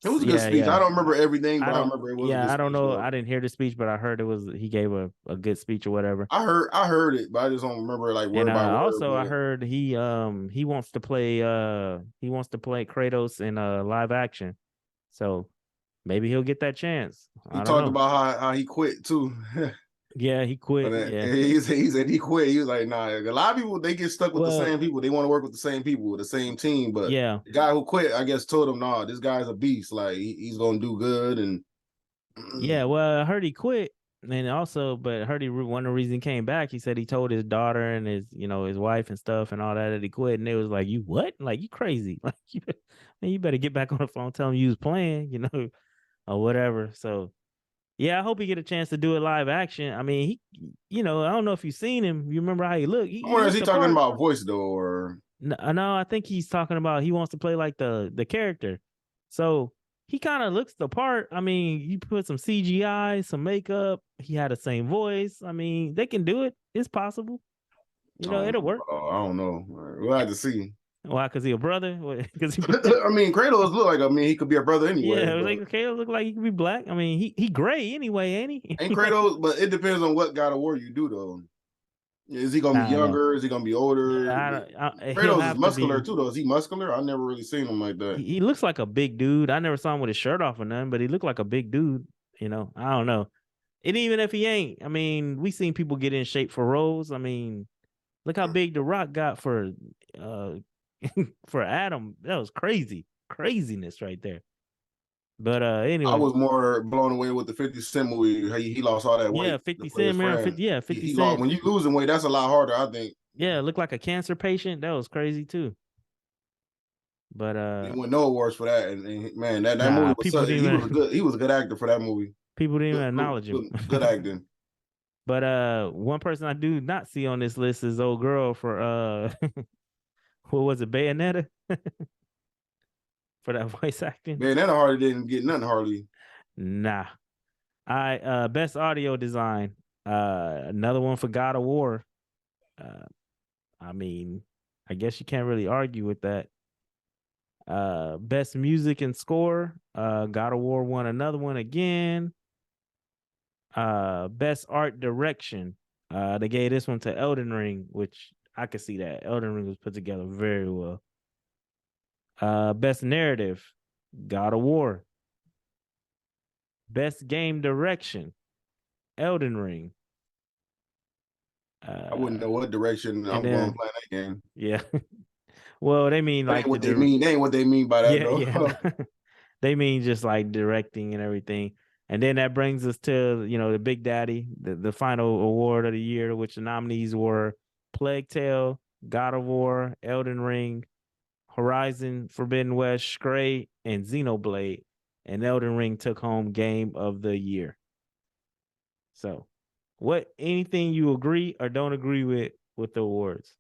Speaker 2: It was a good
Speaker 1: yeah,
Speaker 2: speech. I
Speaker 1: yeah.
Speaker 2: don't remember everything,
Speaker 1: I
Speaker 2: but I
Speaker 1: don't,
Speaker 2: remember it was a good
Speaker 1: yeah, I don't
Speaker 2: speech
Speaker 1: know.
Speaker 2: though.
Speaker 1: I didn't hear the speech, but I heard he gave a good speech or whatever.
Speaker 2: I heard it, but I just don't remember like
Speaker 1: And
Speaker 2: word by word.
Speaker 1: also I
Speaker 2: But
Speaker 1: heard he wants to play Kratos in live action. So maybe he'll get that chance.
Speaker 2: he
Speaker 1: I don't
Speaker 2: talked
Speaker 1: know.
Speaker 2: about how he quit too.
Speaker 1: Yeah, he
Speaker 2: But
Speaker 1: quit. Yeah.
Speaker 2: he said he quit. He was like, nah. A lot of people they get stuck with the
Speaker 1: Well,
Speaker 2: same people. They want to work with the same people, with the same team. But
Speaker 1: yeah.
Speaker 2: the guy who quit, I guess, told him, nah, this guy's a beast. Like he's gonna do good. And
Speaker 1: Yeah, well, I heard he quit. And also, but I heard one of the reasons he came back, he said he told his daughter and his wife and stuff and all that he quit. And they was like, you what? Like, you crazy. Like, man, you better get back on the phone, tell him you was playing, or whatever. So, yeah, I hope he get a chance to do it live action. I mean, I don't know if you've seen him. You remember how he looked?
Speaker 2: I
Speaker 1: He
Speaker 2: wonder is
Speaker 1: looked
Speaker 2: he
Speaker 1: the
Speaker 2: talking
Speaker 1: part.
Speaker 2: about voice though, or
Speaker 1: No, I think he's talking about he wants to play like the character. So he kind of looks the part. I mean, you put some CGI, some makeup. He had the same voice. I mean, they can do it. It's possible. It'll work.
Speaker 2: I don't know. We'll have to see.
Speaker 1: Why? Because he a brother? Because he
Speaker 2: I mean, Kratos look like he could be a brother anyway.
Speaker 1: yeah,
Speaker 2: But
Speaker 1: like okay, look like he could be black. I mean, he gray anyway, ain't he?
Speaker 2: ain't Kratos? But it depends on what God of War you do though. Is he gonna be
Speaker 1: I don't know.
Speaker 2: younger? Is he gonna be older?
Speaker 1: Yeah, he'll
Speaker 2: Kratos is
Speaker 1: have to
Speaker 2: muscular
Speaker 1: be.
Speaker 2: too, though. Is he muscular? I never really seen him like that.
Speaker 1: He looks like a big dude. I never saw him with his shirt off or nothing, but he looked like a big dude. I don't know. And even if he ain't, I mean, we seen people get in shape for roles. I mean, look how big The Rock got for uh for Adam. That was craziness right there. But
Speaker 2: I
Speaker 1: anyway,
Speaker 2: was more blown away with the 50 Cent movie. He lost all that
Speaker 1: yeah,
Speaker 2: weight
Speaker 1: 50
Speaker 2: to play his
Speaker 1: Cent, man,
Speaker 2: friend.
Speaker 1: 50
Speaker 2: He lost
Speaker 1: Cent.
Speaker 2: when you losing weight. That's a lot harder, I think.
Speaker 1: Yeah, looked like a cancer patient. That was crazy too. But
Speaker 2: He won no awards for that. And man, that
Speaker 1: nah,
Speaker 2: movie was so, he was a good actor for that movie.
Speaker 1: people didn't even acknowledge him.
Speaker 2: Good acting.
Speaker 1: But one person I do not see on this list is old girl for what was it, Bayonetta? For that voice acting.
Speaker 2: Man, that hardly didn't get nothing hardly.
Speaker 1: Nah. I best audio design. Another one for God of War. I mean, I guess you can't really argue with that. Best music and score. God of War won another one again. Best art direction. They gave this one to Elden Ring, which I could see that. Elden Ring was put together very well. Best narrative. God of War. Best game direction. Elden Ring.
Speaker 2: I wouldn't know what direction I'm going to play that game.
Speaker 1: Yeah. Well, they mean
Speaker 2: That
Speaker 1: like
Speaker 2: ain't what they mean. They ain't what they mean by that, though.
Speaker 1: Yeah. They mean just like directing and everything. And then that brings us to, the Big Daddy, the final award of the year, which the nominees were Plague Tale, God of War, Elden Ring, Horizon Forbidden West, Stray, and Xenoblade. And Elden Ring took home Game of the Year. So, anything you agree or don't agree with the awards?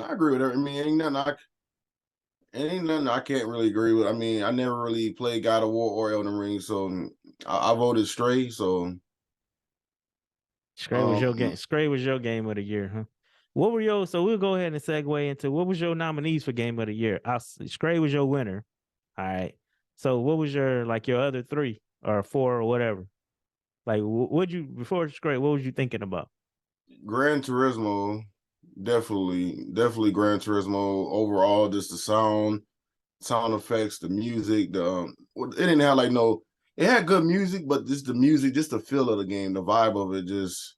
Speaker 2: I agree with her. I mean, ain't nothing I can't really agree with. I mean, I never really played God of War or Elden Ring, so I voted Stray. So
Speaker 1: Stray was your game. Stray was your Game of the Year, huh? What were your? So we'll go ahead and segue into what was your nominees for Game of the Year. Stray was your winner. All right. So what was your other three or 4 or whatever? Like, what'd you before it's great? What was you thinking about?
Speaker 2: Gran Turismo, definitely Gran Turismo. Overall, just the sound effects, the music, it didn't have like no. It had good music, but just the music, just the feel of the game, the vibe of it, just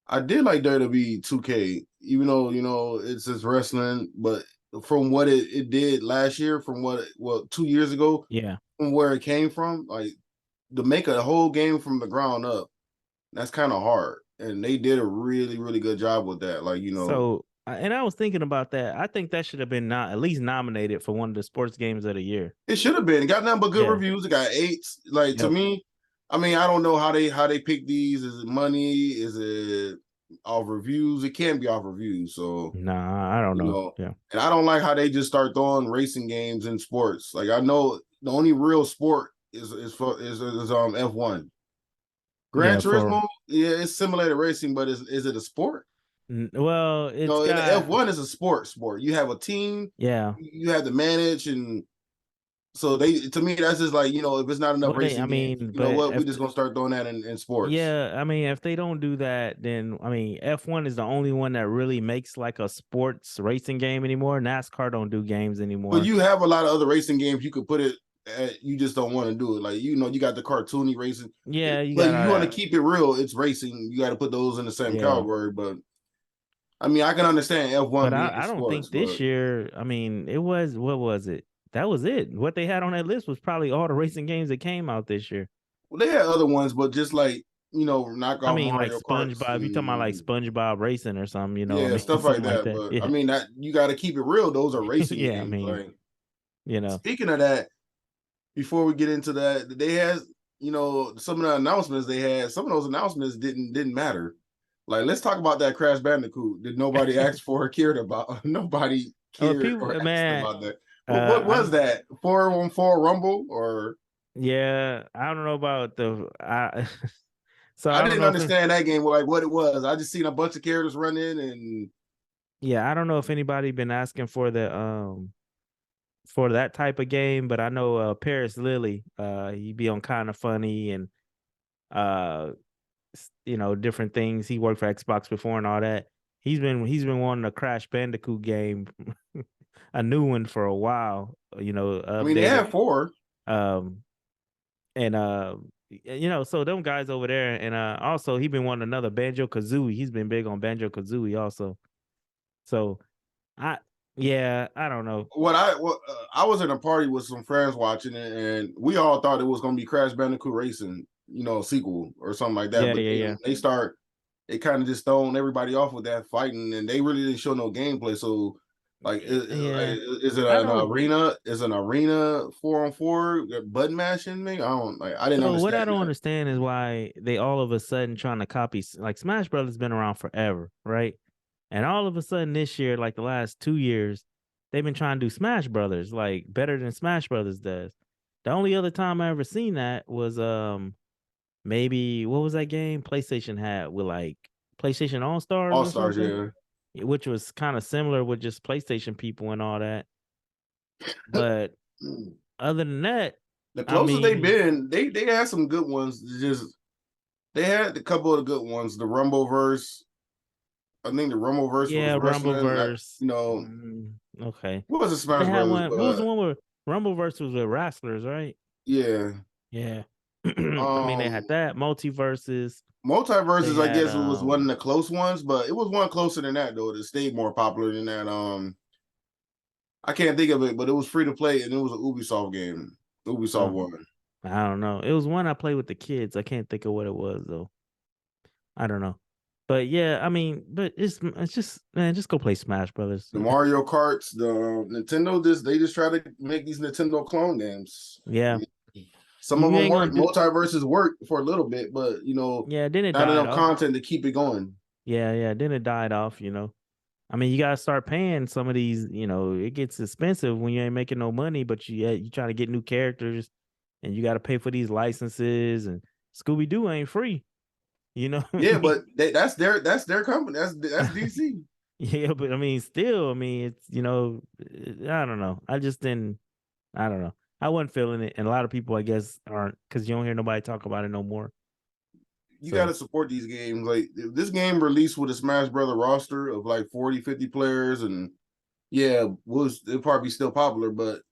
Speaker 2: I did like WWE 2K, even though it's just wrestling, but from what it did last year, from what 2 years ago,
Speaker 1: Yeah.
Speaker 2: from where it came from, like to make a whole game from the ground up, that's kind of hard, and they did a really really good job with that. Like
Speaker 1: So, and I was thinking about that. I think that should have been not at least nominated for one of the sports games of the year.
Speaker 2: it should have been. It got nothing but good
Speaker 1: Yeah.
Speaker 2: reviews. It got 8s. Like to
Speaker 1: Yep.
Speaker 2: me, I mean, I don't know how they pick these. Is it money? Is it off reviews? It can't be off reviews. So
Speaker 1: Nah, I don't know. Yeah.
Speaker 2: and I don't like how they just start throwing racing games in sports. Like I know the only real sport is F1. Gran
Speaker 1: Yeah, for
Speaker 2: Turismo, yeah, it's simulated racing, but is it a sport?
Speaker 1: well, it's
Speaker 2: No, in the
Speaker 1: got
Speaker 2: F1 is a sport. You have a team,
Speaker 1: yeah.
Speaker 2: you have to manage, and so to me, that's just like, if it's not enough
Speaker 1: Well, I
Speaker 2: racing games,
Speaker 1: mean,
Speaker 2: you know
Speaker 1: but
Speaker 2: what? We're
Speaker 1: if
Speaker 2: just gonna start throwing that in sports.
Speaker 1: yeah, I mean, if they don't do that, then I mean, F1 is the only one that really makes like a sports racing game anymore. NASCAR don't do games
Speaker 2: But
Speaker 1: anymore.
Speaker 2: you have a lot of other racing games you could put it at, you just don't want to do it. Like, you got the cartoony racing.
Speaker 1: Yeah, you
Speaker 2: But
Speaker 1: got
Speaker 2: you want to keep it real, it's racing. You got to put those in the same
Speaker 1: yeah.
Speaker 2: category. But I mean, I can understand
Speaker 1: But
Speaker 2: F1 being
Speaker 1: I don't
Speaker 2: sports,
Speaker 1: think this
Speaker 2: but
Speaker 1: year, I mean, it was what was it? That was it. What they had on that list was probably all the racing games that came out this year.
Speaker 2: well, they had other ones, but just like, knock
Speaker 1: I
Speaker 2: off
Speaker 1: mean, like
Speaker 2: Mario Karts
Speaker 1: SpongeBob, you talking about like
Speaker 2: and
Speaker 1: SpongeBob Racing or something, I
Speaker 2: yeah,
Speaker 1: mean,
Speaker 2: stuff like
Speaker 1: something like
Speaker 2: that.
Speaker 1: that.
Speaker 2: But I
Speaker 1: Yeah.
Speaker 2: mean, that you got to keep it real. Those are racing
Speaker 1: Yeah, I
Speaker 2: games.
Speaker 1: mean,
Speaker 2: Like,
Speaker 1: you know.
Speaker 2: speaking of that, before we get into that, they had, some of the announcements they had. Some of those announcements didn't matter. Like, let's talk about that Crash Bandicoot that nobody asked for or cared about. Nobody
Speaker 1: Oh,
Speaker 2: cared
Speaker 1: people,
Speaker 2: or asked
Speaker 1: man,
Speaker 2: about that. What was
Speaker 1: I'm
Speaker 2: that? 414 Rumble or?
Speaker 1: yeah, I don't know about so
Speaker 2: I
Speaker 1: I don't
Speaker 2: didn't
Speaker 1: know if
Speaker 2: understand that game, like what it was. I just seen a bunch of characters run in and
Speaker 1: yeah, I don't know if anybody been asking for that type of game, but I know Paris Lilly, he be on Kind of Funny and uh different things. He worked for Xbox before and all that. He's been wanting a Crash Bandicoot game, a new one for a while,
Speaker 2: I mean they
Speaker 1: updated.
Speaker 2: had 4.
Speaker 1: Um and so them guys over there, and also he been wanting another Banjo Kazooie. He's been big on Banjo Kazooie also. So I yeah, I don't know.
Speaker 2: I was in a party with some friends watching it, and we all thought it was gonna be Crash Bandicoot Racing, sequel or something like that.
Speaker 1: Yeah,
Speaker 2: But
Speaker 1: yeah, yeah.
Speaker 2: they kind of just thrown everybody off with that fighting, and they really didn't show no gameplay. So, like,
Speaker 1: Yeah.
Speaker 2: is it
Speaker 1: I
Speaker 2: an
Speaker 1: don't
Speaker 2: arena? Is an arena 4-on-4 button mashing thing? I don't like. I didn't
Speaker 1: so what I
Speaker 2: understand
Speaker 1: don't
Speaker 2: that.
Speaker 1: understand is why they all of a sudden trying to copy, like Smash Brothers been around forever, right? And all of a sudden this year, like the last 2 years, they've been trying to do Smash Brothers like better than Smash Brothers does. The only other time I ever seen that was maybe what was that game PlayStation had with like PlayStation All Stars
Speaker 2: All
Speaker 1: or
Speaker 2: Stars,
Speaker 1: something,
Speaker 2: yeah.
Speaker 1: which was kind of similar with just PlayStation people and all that. But other than that,
Speaker 2: The
Speaker 1: I
Speaker 2: closest they've
Speaker 1: mean,
Speaker 2: been, they had some good ones. Just they had a couple of good ones. The Rumbleverse. I think the Rumbleverse was
Speaker 1: yeah,
Speaker 2: wrestling.
Speaker 1: Rumbleverse. Okay.
Speaker 2: What was the
Speaker 1: They
Speaker 2: Smash
Speaker 1: had
Speaker 2: Brothers?
Speaker 1: one. What was the one where Rumbleverse was with wrestlers, right?
Speaker 2: Yeah.
Speaker 1: Yeah. I mean, they had that multiverses. They
Speaker 2: Multiverses, I
Speaker 1: had
Speaker 2: guess, was one of the close ones, but it was one closer than that though. That stayed more popular than that. I can't think of it, but it was free to play and it was an Ubisoft game. Ubisoft one.
Speaker 1: I don't know. It was one I played with the kids. I can't think of what it was though. I don't know. But yeah, I mean, but it's just man, just go play Smash Brothers.
Speaker 2: The Mario Karts, the Nintendo, they just try to make these Nintendo clone games.
Speaker 1: Yeah.
Speaker 2: Some of
Speaker 1: You
Speaker 2: them
Speaker 1: ain't
Speaker 2: work.
Speaker 1: gonna do
Speaker 2: Multiverses work for a little bit, but
Speaker 1: yeah, then it
Speaker 2: not
Speaker 1: died
Speaker 2: enough
Speaker 1: off.
Speaker 2: content to keep it going.
Speaker 1: Yeah, yeah, then it died off, I mean, you gotta start paying some of these, it gets expensive when you ain't making no money, but you trying to get new characters and you gotta pay for these licenses, and Scooby Doo ain't free,
Speaker 2: Yeah, but that's their company. That's DC.
Speaker 1: Yeah, but I mean, still, I mean, it's I don't know. I just didn't. I don't know. I wasn't feeling it, and a lot of people, I guess, aren't because you don't hear nobody talk about it no more.
Speaker 2: You got
Speaker 1: So
Speaker 2: to support these games. Like if this game released with a Smash Brother roster of like 40, 50 players, and yeah, it'll probably be still popular, but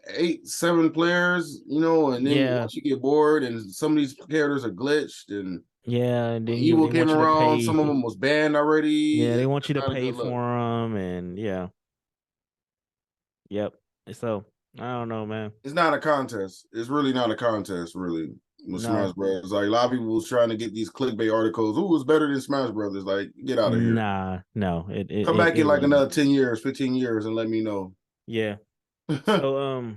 Speaker 2: 8, 7 players, and then
Speaker 1: yeah,
Speaker 2: once you get bored and some of these characters are glitched and
Speaker 1: yeah, and
Speaker 2: when
Speaker 1: then
Speaker 2: Evil
Speaker 1: they
Speaker 2: came
Speaker 1: want you to
Speaker 2: around, some of
Speaker 1: pay.
Speaker 2: them was banned already.
Speaker 1: Yeah, they want
Speaker 2: It's
Speaker 1: you to
Speaker 2: not a
Speaker 1: pay
Speaker 2: good look.
Speaker 1: for them, and yeah, yep. So I don't know, man.
Speaker 2: It's not a contest. It's really not a contest, really. With Smash
Speaker 1: No,
Speaker 2: Brothers, like a lot of people was trying to get these clickbait articles. Who was better than Smash Brothers? Like, get out of here.
Speaker 1: nah, no.
Speaker 2: Come back
Speaker 1: It
Speaker 2: in like
Speaker 1: wasn't.
Speaker 2: another 10 years, 15 years, and let me know.
Speaker 1: Yeah. So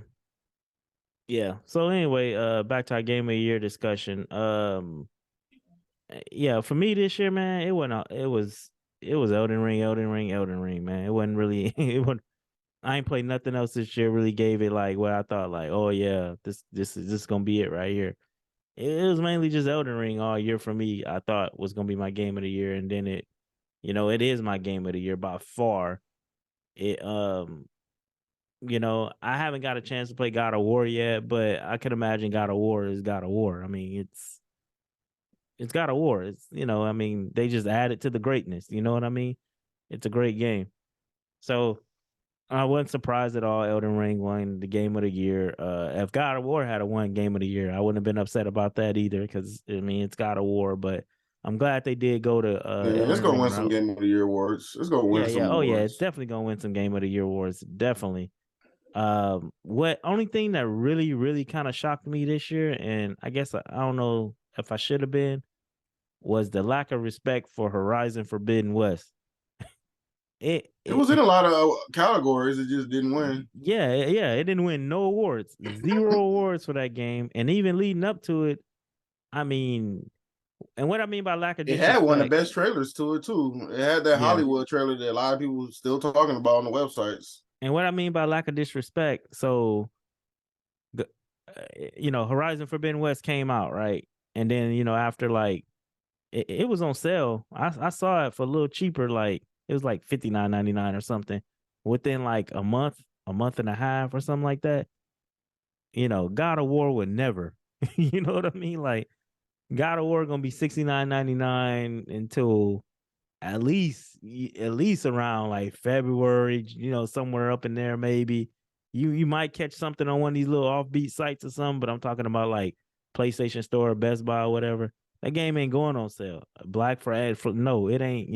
Speaker 1: yeah. So anyway, back to our game of the year discussion. Yeah, for me this year, man, it was Elden Ring, Elden Ring, Elden Ring, man. It wasn't really it wasn't I ain't played nothing else this year. Really gave it like what I thought, like, oh yeah, this is gonna be it right here. It was mainly just Elden Ring all year for me. I thought was gonna be my game of the year, and then it is my game of the year by far. It I haven't got a chance to play God of War yet, but I can imagine God of War is God of War. I mean, it's God of War. It's I mean, they just added to the greatness. You know what I mean? It's a great game. So I wasn't surprised at all. Elden Ring won the game of the year. If God of War had a won game of the year, I wouldn't have been upset about that either. Because I mean, it's God of War, but I'm glad they did go to
Speaker 2: Man, it's
Speaker 1: Elden
Speaker 2: gonna
Speaker 1: Ring
Speaker 2: win some
Speaker 1: route.
Speaker 2: Game of the Year awards. It's gonna
Speaker 1: Yeah,
Speaker 2: win
Speaker 1: yeah.
Speaker 2: some
Speaker 1: Oh yeah, it's
Speaker 2: awards.
Speaker 1: definitely gonna win some game of the year awards. Definitely. What only thing that really, really kind of shocked me this year, and I guess I don't know if I should have been, was the lack of respect for Horizon Forbidden West. It,
Speaker 2: It was in
Speaker 1: it
Speaker 2: a lot of categories. It just didn't win.
Speaker 1: yeah, yeah, it didn't win no awards, zero awards for that game, and even leading up to it, I mean, and what I mean by lack of
Speaker 2: It had one of
Speaker 1: disrespect,
Speaker 2: the best trailers to it too. It had that
Speaker 1: yeah,
Speaker 2: Hollywood trailer that a lot of people still talking about on the websites.
Speaker 1: and what I mean by lack of disrespect, so the, Horizon Forbidden West came out right, and then after like it was on sale. I saw it for a little cheaper, like it was like $59.99 or something within like a month and a half or something like that. God of War would never. You know what I mean? Like God of War gonna be $69.99 until at least around like February, somewhere up in there maybe. You might catch something on one of these little offbeat sites or something, but I'm talking about like PlayStation Store, Best Buy, or whatever. That game ain't going on sale. Black Friday, no, it ain't.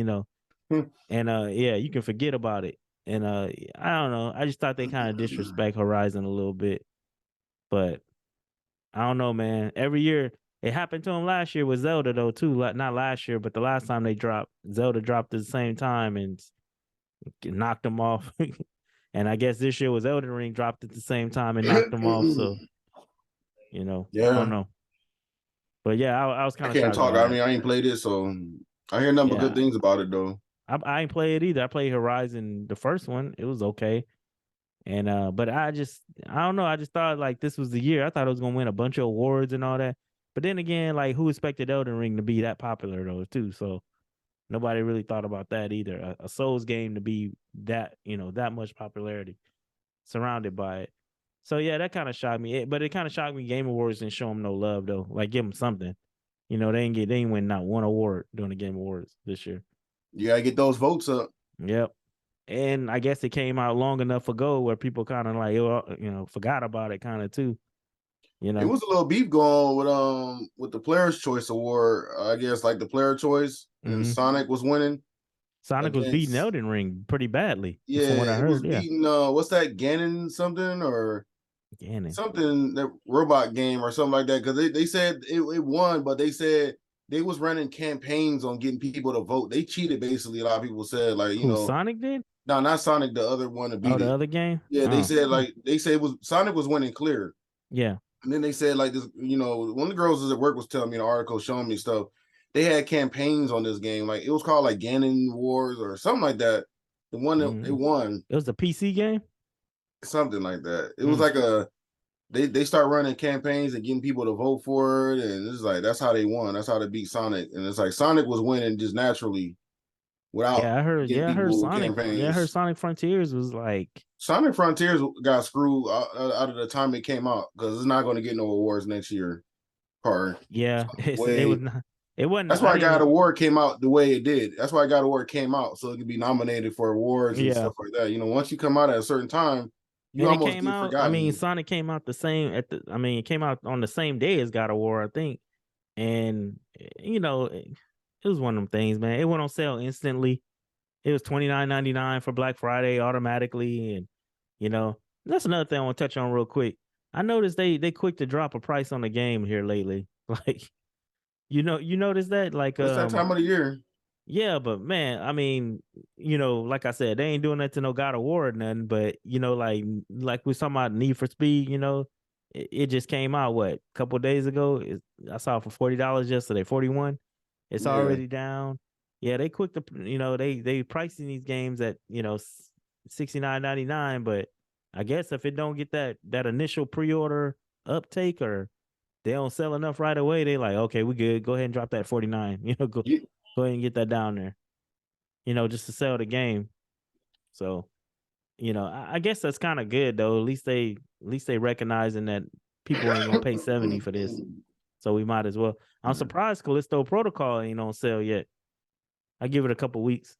Speaker 1: And yeah, you can forget about it. And I don't know. I just thought they kind of disrespect Horizon a little bit, but I don't know, man. Every year it happened to him last year with Zelda though too. Like not last year, but the last time they dropped, Zelda dropped at the same time and knocked him off. And I guess this year was Elden Ring dropped at the same time and knocked him off. So I don't
Speaker 2: Yeah,
Speaker 1: know. But yeah, I was
Speaker 2: I
Speaker 1: kind of
Speaker 2: can't
Speaker 1: shocked
Speaker 2: talk.
Speaker 1: by
Speaker 2: I
Speaker 1: that.
Speaker 2: mean, I ain't played it, so I hear nothing but good
Speaker 1: Yeah,
Speaker 2: things about it though.
Speaker 1: I ain't play it either. I played Horizon, the first one. It was okay. And but I don't know. I just thought like this was the year. I thought it was gonna win a bunch of awards and all that. But then again, like who expected Elden Ring to be that popular though too? So nobody really thought about that either. A Souls game to be that that much popularity surrounded by it. So yeah, that kind of shocked me. But it kind of shocked me. Game Awards didn't show them no love though. Like give them something. They ain't win not one award during the Game Awards this year.
Speaker 2: You gotta get those votes up.
Speaker 1: Yep. And I guess it came out long enough ago where people kind of like forgot about it kind of too.
Speaker 2: It was a little beef going with the Players Choice Award. I guess like the Player Choice and
Speaker 1: Hmm.
Speaker 2: Sonic was winning
Speaker 1: Sonic was beating
Speaker 2: against.
Speaker 1: Elden Ring pretty badly,
Speaker 2: Yeah,
Speaker 1: from what I
Speaker 2: it was
Speaker 1: heard. Yeah,
Speaker 2: beating. What's that? Ganon something or
Speaker 1: Ganon.
Speaker 2: something, that robot game or something like that. Because they said it won, but they said they was running campaigns on getting people to vote. They cheated basically. A lot of people said like
Speaker 1: Who Sonic did?
Speaker 2: no, not Sonic, the other one to
Speaker 1: Oh,
Speaker 2: beat
Speaker 1: the
Speaker 2: it.
Speaker 1: other game.
Speaker 2: Yeah, they
Speaker 1: Oh,
Speaker 2: said they said it was Sonic was winning clear.
Speaker 1: yeah.
Speaker 2: And then they said like this, one of the girls at work was telling me an article showing me stuff. They had campaigns on this game, like it was called like Ganon Wars or something like that. The one that it
Speaker 1: Mm.
Speaker 2: won,
Speaker 1: It was a PC game.
Speaker 2: something like that. It was
Speaker 1: Mm.
Speaker 2: like they start running campaigns and getting people to vote for it, and it's like that's how they won. That's how they beat Sonic, and it's like Sonic was winning just naturally. without
Speaker 1: Yeah, I heard.
Speaker 2: getting
Speaker 1: Yeah, I heard
Speaker 2: people
Speaker 1: Sonic. Yeah, I heard
Speaker 2: campaigns.
Speaker 1: Sonic Frontiers was like.
Speaker 2: Sonic Frontiers got screwed out of the time it came out because it's not going to get no awards next year. Part
Speaker 1: Yeah, it was
Speaker 2: way.
Speaker 1: not. It wasn't.
Speaker 2: That's
Speaker 1: I
Speaker 2: why
Speaker 1: didn't
Speaker 2: God
Speaker 1: even.
Speaker 2: of War came out the way it did. That's why God of War came out so it could be nominated for awards and
Speaker 1: Yeah,
Speaker 2: stuff like that. You know, once you come out at a certain time, you
Speaker 1: and it
Speaker 2: almost
Speaker 1: came
Speaker 2: get
Speaker 1: out. I mean,
Speaker 2: forgotten.
Speaker 1: Sonic came out the same at the. I mean, it came out on the same day as God of War, I think. And it was one of them things, man. It went on sale instantly. It was $29.99 for Black Friday automatically, and you know that's another thing I want to touch on real quick. I noticed they quick to drop a price on the game here lately. Like you notice that like
Speaker 2: It's that time of the year.
Speaker 1: yeah, but man, I mean, like I said, they ain't doing that to no God of War or nothing. But like we talking about Need for Speed, it just came out what a couple of days ago. I saw it for $40 yesterday, 41. It's
Speaker 2: Yeah.
Speaker 1: already down. Yeah, they quick to they pricing these games at $69.99. But I guess if it don't get that initial pre-order uptake or they don't sell enough right away, they like okay, we good. Go ahead and drop that 49. Go ahead and get that down there, just to sell the game. So, I guess that's kind of good though. At least they recognizing that people ain't gonna pay 70 for this. So we might as well. I'm surprised Callisto Protocol ain't on sale yet. I give it a couple weeks.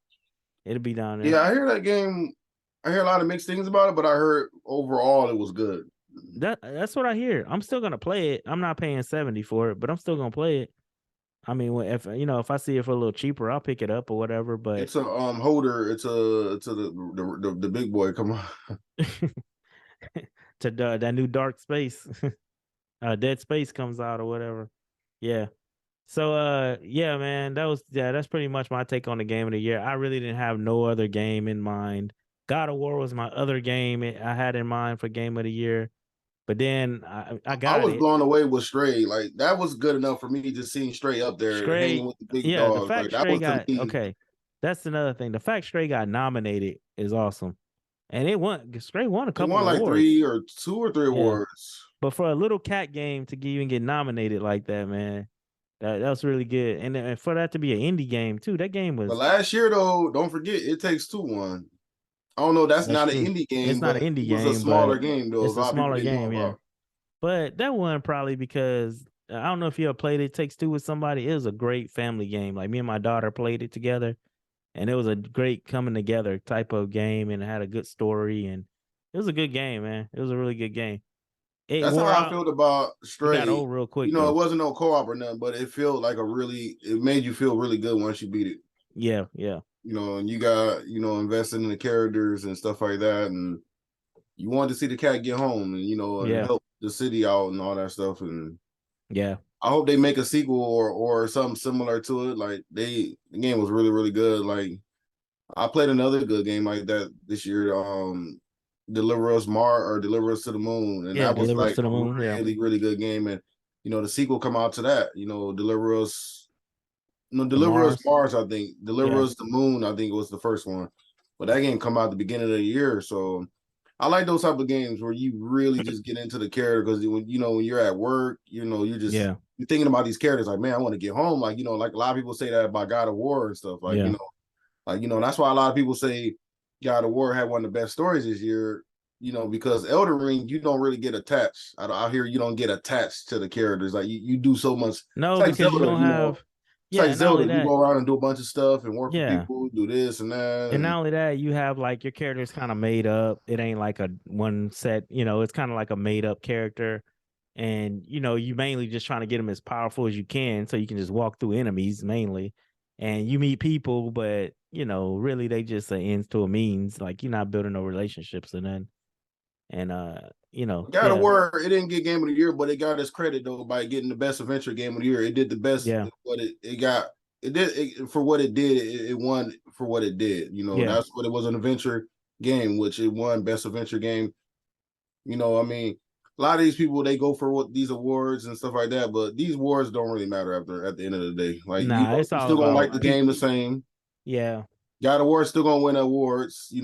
Speaker 1: It'll be down there.
Speaker 2: Yeah, I hear that game. I hear a lot of mixed things about it, but I heard overall it was good.
Speaker 1: That's what I hear. I'm still gonna play it. I'm not paying 70 for it, but I'm still gonna play it. I mean, if I see it for a little cheaper, I'll pick it up or whatever. But
Speaker 2: it's a holder. It's the big boy. Come on.
Speaker 1: to that new Dark Space, Dead Space comes out or whatever. Yeah. So yeah, man, that's pretty much my take on the game of the year. I really didn't have no other game in mind. God of War was my other game I had in mind for game of the year. But then I got
Speaker 2: was
Speaker 1: it.
Speaker 2: blown away with Stray. Like that was good enough for me just seeing Stray up there hanging
Speaker 1: Stray,
Speaker 2: with the big
Speaker 1: yeah, the
Speaker 2: dogs.
Speaker 1: fact
Speaker 2: Like that
Speaker 1: Stray
Speaker 2: was to
Speaker 1: got
Speaker 2: me.
Speaker 1: okay. That's another thing. The fact Stray got nominated is awesome. And Stray won a
Speaker 2: They
Speaker 1: couple
Speaker 2: won like
Speaker 1: awards.
Speaker 2: 2 or 3 awards.
Speaker 1: But for a little cat game to even get nominated like that, man, that was really good. And for that to be an indie game too, that game was.
Speaker 2: But last year though, don't forget It Takes Two won. I don't know. That's not
Speaker 1: true.
Speaker 2: an indie game,
Speaker 1: It's not
Speaker 2: but
Speaker 1: an indie
Speaker 2: it was a
Speaker 1: game,
Speaker 2: smaller
Speaker 1: but
Speaker 2: game though. A
Speaker 1: it's a
Speaker 2: lot of people
Speaker 1: smaller
Speaker 2: didn't know
Speaker 1: game, yeah.
Speaker 2: about.
Speaker 1: But that one probably because I don't know if you ever played It Takes Two with somebody. It was a great family game. Like me and my daughter played it together, and it was a great coming together type of game, and it had a good story, and it was a good game, man. It was a really good game. It
Speaker 2: That's how
Speaker 1: wore
Speaker 2: I
Speaker 1: out.
Speaker 2: felt about
Speaker 1: It
Speaker 2: Stray.
Speaker 1: got old real quick
Speaker 2: You know,
Speaker 1: though.
Speaker 2: it wasn't no co-op or nothing, but it felt like it made you feel really good once you beat it.
Speaker 1: Yeah.
Speaker 2: You know, and you got, invested in the characters and stuff like that. And you wanted to see the cat get home and, and help the city out and all that stuff. And
Speaker 1: yeah.
Speaker 2: I hope they make a sequel or something similar to it. Like the game was really, really good. Like I played another good game like that this year. Deliver Us to the Moon, and that was
Speaker 1: Deliver Us
Speaker 2: like
Speaker 1: to the
Speaker 2: a
Speaker 1: Moon.
Speaker 2: really, really good game. And the sequel come out to that. Deliver Us. No,
Speaker 1: To
Speaker 2: Deliver Us
Speaker 1: Mars.
Speaker 2: Mars. I think Deliver
Speaker 1: Yeah.
Speaker 2: Us the Moon. I think it was the first one, but that game come out at the beginning of the year. So I like those type of games where you really just get into the character because when you're at work, you're just you're thinking about these characters. Like, man, I want to get home. Like, like a lot of people say that about God of War and stuff. Like, that's why a lot of people say God of War had one of the best stories this year. Because Elden Ring, you don't really get attached. I hear you don't get attached to the characters. Like you do so much.
Speaker 1: No,
Speaker 2: It's like
Speaker 1: because you
Speaker 2: Zelda,
Speaker 1: don't have.
Speaker 2: It's like Zelda.
Speaker 1: That,
Speaker 2: you go around and do a bunch of stuff and work for
Speaker 1: yeah.
Speaker 2: people, do this and that.
Speaker 1: And not only that, you have like your character's kind of made up. It ain't like a one set, it's kind of like a made up character. And, you mainly just trying to get them as powerful as you can so you can just walk through enemies mainly. And you meet people, but, really they just an ends to a means. Like you're not building no relationships and then. And
Speaker 2: God of War, it didn't get game of the year, but it got its credit though by getting the best adventure game of the year. It did the best.
Speaker 1: Yeah.
Speaker 2: What it got. It did for what it did. It won for what it did. That's what it was, an adventure game, which it won best adventure game. I mean, a lot of these people they go for these awards and stuff like that, but these awards don't really matter at the end of the day. Like
Speaker 1: it's
Speaker 2: you're
Speaker 1: all
Speaker 2: still gonna
Speaker 1: about
Speaker 2: like the game the same.
Speaker 1: Yeah.
Speaker 2: God of War still gonna win awards,
Speaker 1: I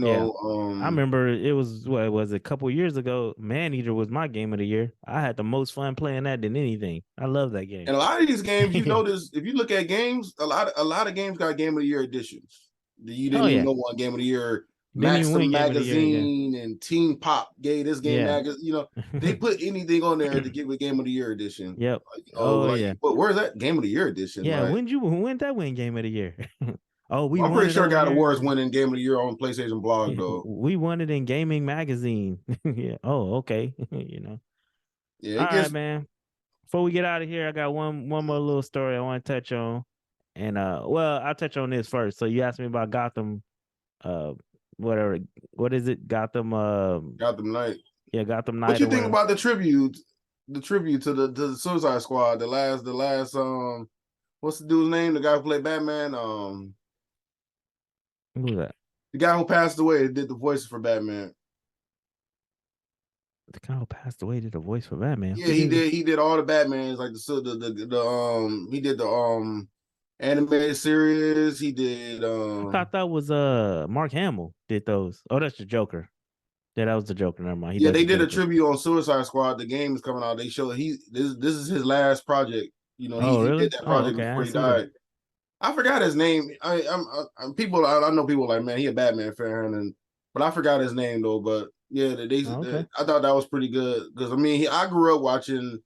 Speaker 1: remember it was a couple years ago. Maneater was my game of the year. I had the most fun playing that than anything. I love that game.
Speaker 2: And a lot of these games, you notice if you look at games, a lot of games got game of the year editions. You
Speaker 1: Oh
Speaker 2: didn't even
Speaker 1: yeah,
Speaker 2: know one Game of the Year.
Speaker 1: didn't even
Speaker 2: Maxim
Speaker 1: win Game of the Year. Yeah,
Speaker 2: Magazine and Teen Pop gave this game
Speaker 1: yeah.
Speaker 2: magazine. You know, they put anything on there to give a Game of the Year edition.
Speaker 1: Yep.
Speaker 2: Like, you know,
Speaker 1: Oh
Speaker 2: like,
Speaker 1: yeah.
Speaker 2: but where's that Game of the Year edition?
Speaker 1: Yeah,
Speaker 2: Like,
Speaker 1: when that win Game of the Year? Oh, we
Speaker 2: I'm
Speaker 1: won
Speaker 2: pretty
Speaker 1: it
Speaker 2: sure
Speaker 1: over
Speaker 2: God of
Speaker 1: here.
Speaker 2: War is winning Game of the Year on PlayStation blog though.
Speaker 1: We won it in Gaming Magazine. Yeah. Oh, okay.
Speaker 2: Yeah,
Speaker 1: All
Speaker 2: it
Speaker 1: right,
Speaker 2: gets
Speaker 1: man. Before we get out of here, I got one more little story I want to touch on. And well, I'll touch on this first. So you asked me about Gotham, uh whatever. What is it? Gotham
Speaker 2: Gotham Knight.
Speaker 1: yeah, Gotham
Speaker 2: What
Speaker 1: Knight
Speaker 2: you
Speaker 1: or
Speaker 2: think
Speaker 1: whatever.
Speaker 2: about the tribute? The tribute to the Suicide Squad. The last what's the dude's name? The guy who played Batman.
Speaker 1: Who's that?
Speaker 2: The guy who passed away did the voices for Batman.
Speaker 1: The guy who passed away did a voice for Batman.
Speaker 2: Yeah,
Speaker 1: Who
Speaker 2: he
Speaker 1: did it?
Speaker 2: did. He did all the Batmans, like he did the animated series. He did
Speaker 1: I thought that was Mark Hamill did those. Oh, that's the Joker. Yeah, that was the Joker. Never mind. He
Speaker 2: yeah,
Speaker 1: does
Speaker 2: they
Speaker 1: the
Speaker 2: did a
Speaker 1: Joker.
Speaker 2: tribute on Suicide Squad. The game is coming out. They show this is his last project. You know,
Speaker 1: Oh,
Speaker 2: he
Speaker 1: really?
Speaker 2: did that
Speaker 1: Oh,
Speaker 2: project
Speaker 1: okay. I
Speaker 2: before
Speaker 1: didn't
Speaker 2: he
Speaker 1: see that.
Speaker 2: died. I forgot his name. I know people like, man, he a Batman fan, but I forgot his name though. But yeah,
Speaker 1: Oh, okay.
Speaker 2: I thought that was pretty good because I mean, I grew up watching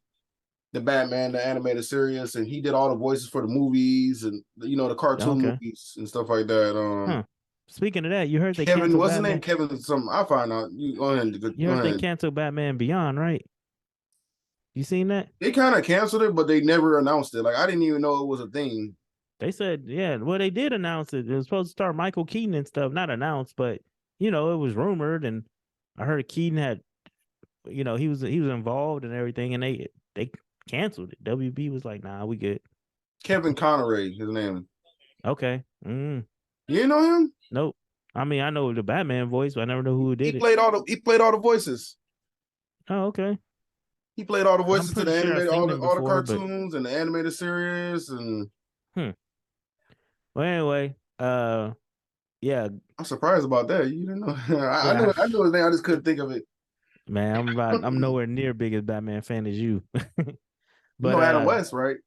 Speaker 2: the Batman, the animated series, and he did all the voices for the movies and the cartoon
Speaker 1: Okay.
Speaker 2: movies and stuff like that.
Speaker 1: Huh. Speaking of that, you heard they
Speaker 2: Kevin,
Speaker 1: canceled
Speaker 2: what's his name?
Speaker 1: Batman.
Speaker 2: Kevin, something. I'll find out. You go ahead.
Speaker 1: You
Speaker 2: Go
Speaker 1: heard they
Speaker 2: ahead.
Speaker 1: canceled Batman Beyond, right? You seen that?
Speaker 2: They kind of canceled it, but they never announced it. Like I didn't even know it was a thing.
Speaker 1: They said, yeah. Well, they did announce it. It was supposed to start Michael Keaton and stuff. Not announced, but it was rumored, and I heard Keaton had, he was involved and everything, and they canceled it. WB was like, nah, we good.
Speaker 2: Kevin Conroy, his name.
Speaker 1: Okay.
Speaker 2: You didn't know him?
Speaker 1: Nope. I mean, I know the Batman voice, but I never know who did
Speaker 2: He
Speaker 1: it.
Speaker 2: played all the voices.
Speaker 1: Oh, okay.
Speaker 2: He played all the
Speaker 1: I'm
Speaker 2: voices to
Speaker 1: pretty
Speaker 2: the
Speaker 1: sure I've
Speaker 2: animated,
Speaker 1: seen him
Speaker 2: all the
Speaker 1: before, but
Speaker 2: cartoons and the animated series. And
Speaker 1: well, anyway, yeah,
Speaker 2: I'm surprised about that. You didn't know? I
Speaker 1: well,
Speaker 2: knew his name. I just couldn't think of it.
Speaker 1: man, I'm nowhere near big as Batman fan as you.
Speaker 2: You
Speaker 1: But
Speaker 2: know Adam West, right?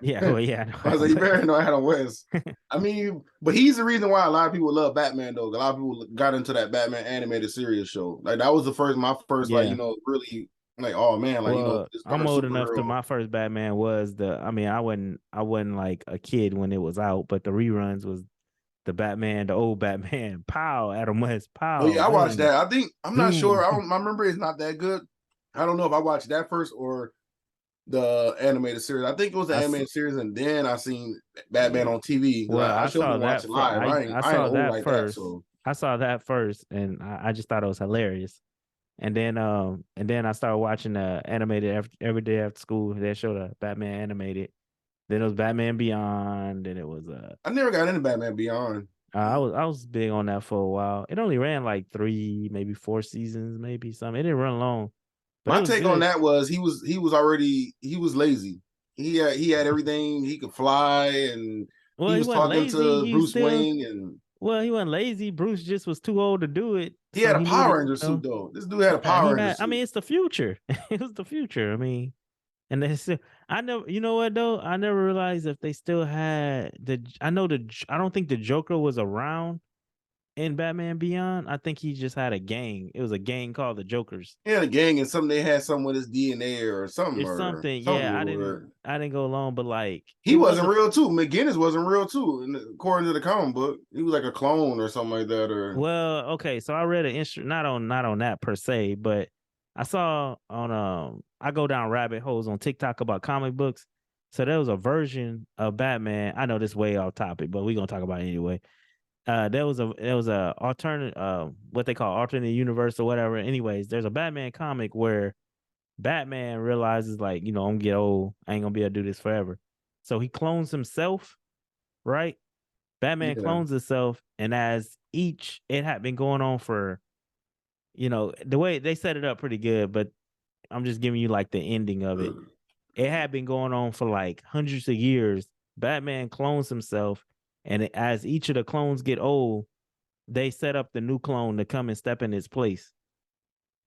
Speaker 1: yeah, well, yeah,
Speaker 2: I was like, you better know Adam West. I mean, but he's the reason why a lot of people love Batman, though. A lot of people got into that Batman animated series show. Like that was my first,
Speaker 1: yeah.
Speaker 2: really, like, oh man, like
Speaker 1: Well,
Speaker 2: this
Speaker 1: I'm old enough to
Speaker 2: superhero.
Speaker 1: my first Batman was I mean, I wasn't like a kid when it was out, but the reruns was the Batman, the old Batman, pow, Adam West,
Speaker 2: Oh
Speaker 1: pow,
Speaker 2: yeah, I watched
Speaker 1: boom,
Speaker 2: that. I'm not
Speaker 1: zoom.
Speaker 2: sure. My memory is not that good. I don't know if I watched that first or the animated series. I think it was the animated series, and then I seen Batman on TV.
Speaker 1: Well,
Speaker 2: I
Speaker 1: I
Speaker 2: should
Speaker 1: saw
Speaker 2: have watched
Speaker 1: that.
Speaker 2: it live. I
Speaker 1: I
Speaker 2: ain't
Speaker 1: saw
Speaker 2: old
Speaker 1: that
Speaker 2: like that.
Speaker 1: first.
Speaker 2: So
Speaker 1: I saw that first, and I just thought it was hilarious. And then I started watching the animated every day after school. They showed a Batman animated. Then it was Batman Beyond. Then it was
Speaker 2: I never got into Batman Beyond.
Speaker 1: I was big on that for a while. It only ran like 3, maybe 4 seasons, maybe something. It didn't run long, but it
Speaker 2: My
Speaker 1: was
Speaker 2: take on
Speaker 1: good.
Speaker 2: that was he was lazy. He had everything. He could fly, and
Speaker 1: Well,
Speaker 2: he
Speaker 1: he
Speaker 2: was
Speaker 1: wasn't
Speaker 2: talking
Speaker 1: lazy.
Speaker 2: to Bruce Wayne, and
Speaker 1: Well, he wasn't lazy. Bruce just was too old to do it,
Speaker 2: he
Speaker 1: so
Speaker 2: had a
Speaker 1: he
Speaker 2: Power
Speaker 1: needed,
Speaker 2: Ranger suit though. This dude had a
Speaker 1: yeah,
Speaker 2: Power Ranger
Speaker 1: I
Speaker 2: suit.
Speaker 1: mean, it's the future. It was the future. I mean, and they still, I never, you know what though? I never realized if they still had I don't think the Joker was around in Batman Beyond. I think he just had a gang. It was a gang called the Jokers.
Speaker 2: He had a gang, and they had something with his DNA or something
Speaker 1: It's
Speaker 2: or
Speaker 1: something. Yeah,
Speaker 2: something.
Speaker 1: I didn't go along, but like
Speaker 2: He wasn't real too. McGinnis wasn't real too, according to the comic book. He was like a clone or something like that. Or
Speaker 1: well, okay. So I read not on that per se, but I saw on I go down rabbit holes on TikTok about comic books. So there was a version of Batman. I know this way off topic, but we're gonna talk about it anyway. There was a alternate what they call alternate universe or whatever. Anyways, there's a Batman comic where Batman realizes like, I'm gonna get old. I ain't gonna be able to do this forever. So he clones himself, right? Batman clones himself, and as it had been going on for, the way they set it up pretty good, but I'm just giving you like the ending of it. It had been going on for like hundreds of years. Batman clones himself, and as each of the clones get old, they set up the new clone to come and step in his place.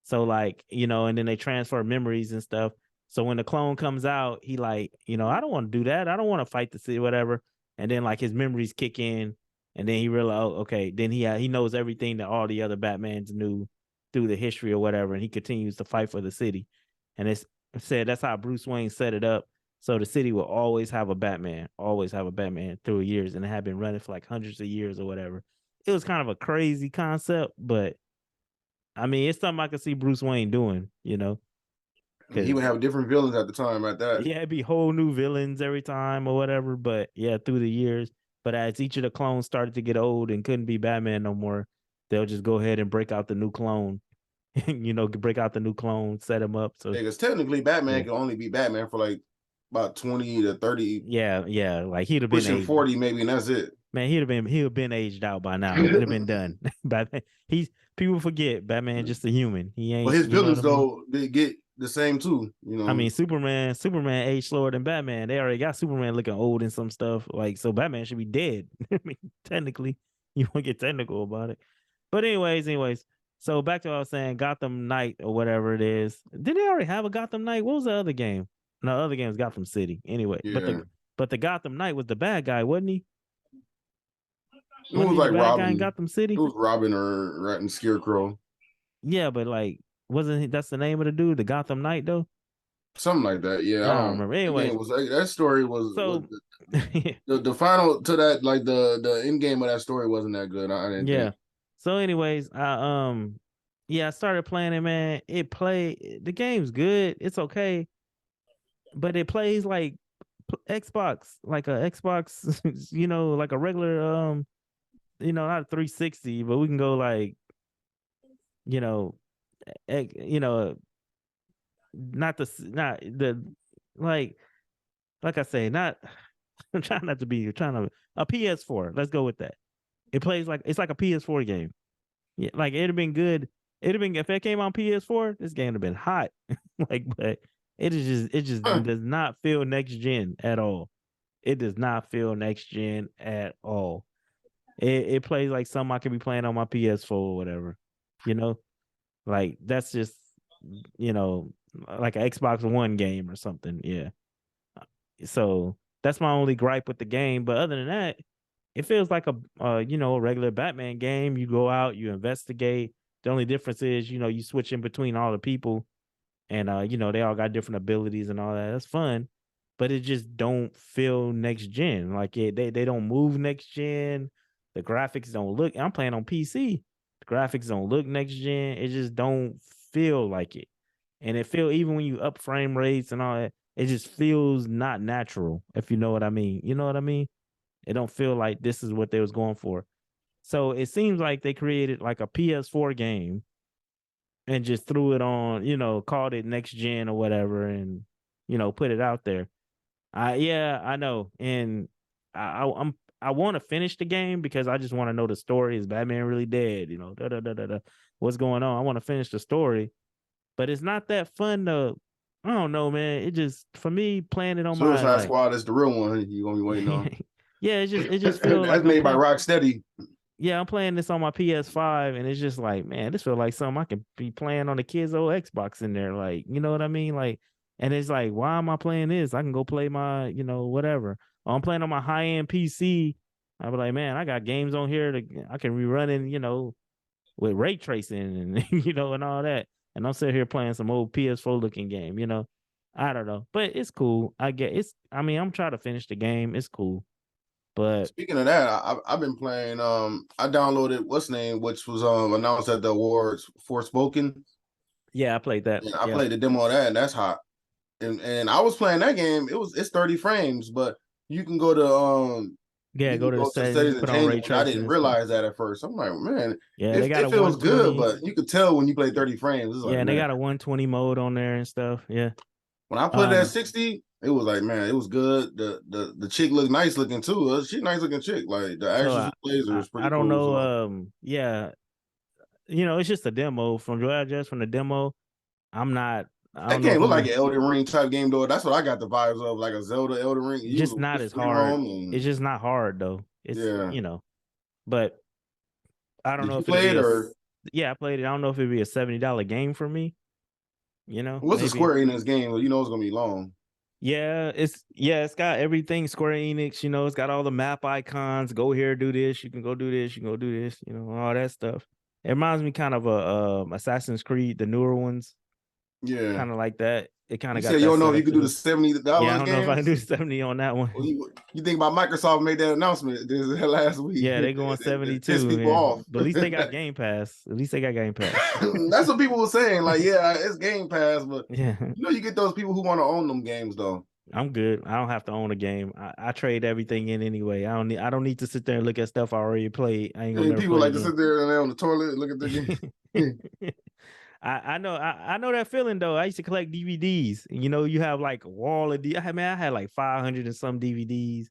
Speaker 1: So like, and then they transfer memories and stuff. So when the clone comes out, he like, I don't want to do that. I don't want to fight the city, whatever. And then like his memories kick in, and then he realized, oh, okay, then he knows everything that all the other Batmans knew through the history or whatever, and he continues to fight for the city. And it's said that's how Bruce Wayne set it up. So the city will always have a Batman through years, and it had been running for like hundreds of years or whatever. It was kind of a crazy concept, but I mean, it's something I could see Bruce Wayne doing,
Speaker 2: He would have different villains at the time at that.
Speaker 1: Yeah, it'd be whole new villains every time or whatever. But yeah, through the years. But as each of the clones started to get old and couldn't be Batman no more, they'll just go ahead and break out the new clone. Break out the new clone, set him up. So
Speaker 2: because technically Batman can only be Batman for like about 20 to 30.
Speaker 1: Yeah. Like he'd have been
Speaker 2: pushing 40 maybe, and that's it.
Speaker 1: Man, he'd have been aged out by now. It'd have been done. Batman, people forget Batman just a human. He ain't.
Speaker 2: Well, his villains though, they get the same too.
Speaker 1: I mean, Superman aged slower than Batman. They already got Superman looking old in some stuff. Like, so Batman should be dead. I mean, technically, you want to get technical about it. But anyways. So back to what I was saying, Gotham Knight or whatever it is. Did they already have a Gotham Knight? What was the other game? No, the other game was Gotham City. Anyway,
Speaker 2: yeah.
Speaker 1: but the Gotham Knight was the bad guy, wasn't he?
Speaker 2: It was like Robin.
Speaker 1: Gotham City.
Speaker 2: It was Robin or Rat and Scarecrow.
Speaker 1: Yeah, but like, wasn't that's the name of the dude, the Gotham Knight though?
Speaker 2: Something like that. Yeah,
Speaker 1: I don't remember. Anyway,
Speaker 2: that story was so the final to that, like the end game of that story wasn't that good. I didn't think.
Speaker 1: So, anyways, I started playing it, man. The game's good. It's okay, but it plays like Xbox, like a Xbox, like a regular, not a 360, but we can go like, not the like I say, not. I'm trying not to be a PS4. Let's go with that. It plays like it's like a PS4 game. Yeah, like it'd have been good. It'd have been if it came on PS4, this game would have been hot. But it just does not feel next gen at all. It does not feel next gen at all. It plays like something I could be playing on my PS4 or whatever. Like that's just like an Xbox One game or something. Yeah. So that's my only gripe with the game. But other than that, it feels like a regular Batman game. You go out, you investigate. The only difference is, you switch in between all the people, and they all got different abilities and all that. That's fun, but it just don't feel next gen. Like they don't move next gen. The graphics don't look. I'm playing on PC. The graphics don't look next gen. It just don't feel like it, and it feel even when you up frame rates and all that, it just feels not natural. If you know what I mean, you know what I mean. It don't feel like this is what they was going for. So it seems like they created like a PS4 game and just threw it on, called it next gen or whatever, and put it out there. I know, and I want to finish the game because I just want to know the story. Is Batman really dead? What's going on? I want to finish the story, but it's not that fun to. I don't know, man. It just for me playing it on
Speaker 2: Suicide Squad is the real one. You're gonna be waiting on.
Speaker 1: Yeah, it just feels
Speaker 2: that's
Speaker 1: like
Speaker 2: made by Rocksteady.
Speaker 1: Yeah, I'm playing this on my PS5, and it's just like, man, this feels like something I can be playing on the kids' old Xbox in there. Like, you know what I mean? Like, and it's like, why am I playing this? I can go play my, whatever. Or I'm playing on my high-end PC. I'll be like, man, I got games on here I can rerun in, with ray tracing and and all that. And I'm sitting here playing some old PS4 looking game, I don't know, but it's cool. I'm trying to finish the game. It's cool. But
Speaker 2: speaking of that, I've been playing. I downloaded which was announced at the awards, Forspoken.
Speaker 1: Yeah, I played that.
Speaker 2: And I played the demo of that, and that's hot. And I was playing that game. It's 30 frames, but you can go to
Speaker 1: go to the settings,
Speaker 2: and change it. I didn't realize that at first. I'm like, man, it feels good, but you could tell when you play 30 frames. It's
Speaker 1: and they got a 120 mode on there and stuff. Yeah.
Speaker 2: When I put it at 60, it was like, man, it was good. The chick looked nice looking too. She's nice looking chick. Like the actress who plays her is pretty. I
Speaker 1: don't
Speaker 2: cool,
Speaker 1: know. Yeah, it's just a demo from the demo. I'm not.
Speaker 2: That game look like an Elden Ring type game though. That's what I got the vibes of, like a Zelda Elden Ring.
Speaker 1: Just not as hard. It's just not hard though. It's but I don't know if
Speaker 2: play it or.
Speaker 1: Yeah, I played it. I don't know if it'd be a $70 game for me.
Speaker 2: What's a Square Enix game? It's gonna be long.
Speaker 1: It's got everything Square Enix, it's got all the map icons. Go here, do this. You can go do this. You can go do this. All that stuff. It reminds me kind of Assassin's Creed, the newer ones,
Speaker 2: Yeah.
Speaker 1: kind of like that. It kind
Speaker 2: You
Speaker 1: of got
Speaker 2: said you
Speaker 1: that
Speaker 2: don't know
Speaker 1: set
Speaker 2: if you
Speaker 1: up
Speaker 2: could
Speaker 1: to
Speaker 2: do the
Speaker 1: it. Yeah, I
Speaker 2: $70
Speaker 1: don't know if I can
Speaker 2: games.
Speaker 1: do 70 on that one.
Speaker 2: Well, you think about Microsoft made that announcement this last week?
Speaker 1: Yeah, they going
Speaker 2: It pissed
Speaker 1: 72,
Speaker 2: people
Speaker 1: yeah.
Speaker 2: off.
Speaker 1: But at least they got Game Pass. At least they got Game Pass.
Speaker 2: That's what people were saying. Like, yeah, it's Game Pass, but
Speaker 1: Yeah,
Speaker 2: you get those people who want to own them games though.
Speaker 1: I'm good. I don't have to own a game. I trade everything in anyway. I don't need to sit there and look at stuff I already played. I ain't gonna
Speaker 2: And
Speaker 1: never
Speaker 2: people
Speaker 1: play
Speaker 2: like to
Speaker 1: again.
Speaker 2: sit there and lay on the toilet and look at their game.
Speaker 1: I know that feeling though. I used to collect DVDs. You have like a wall of I had like 500 and some DVDs,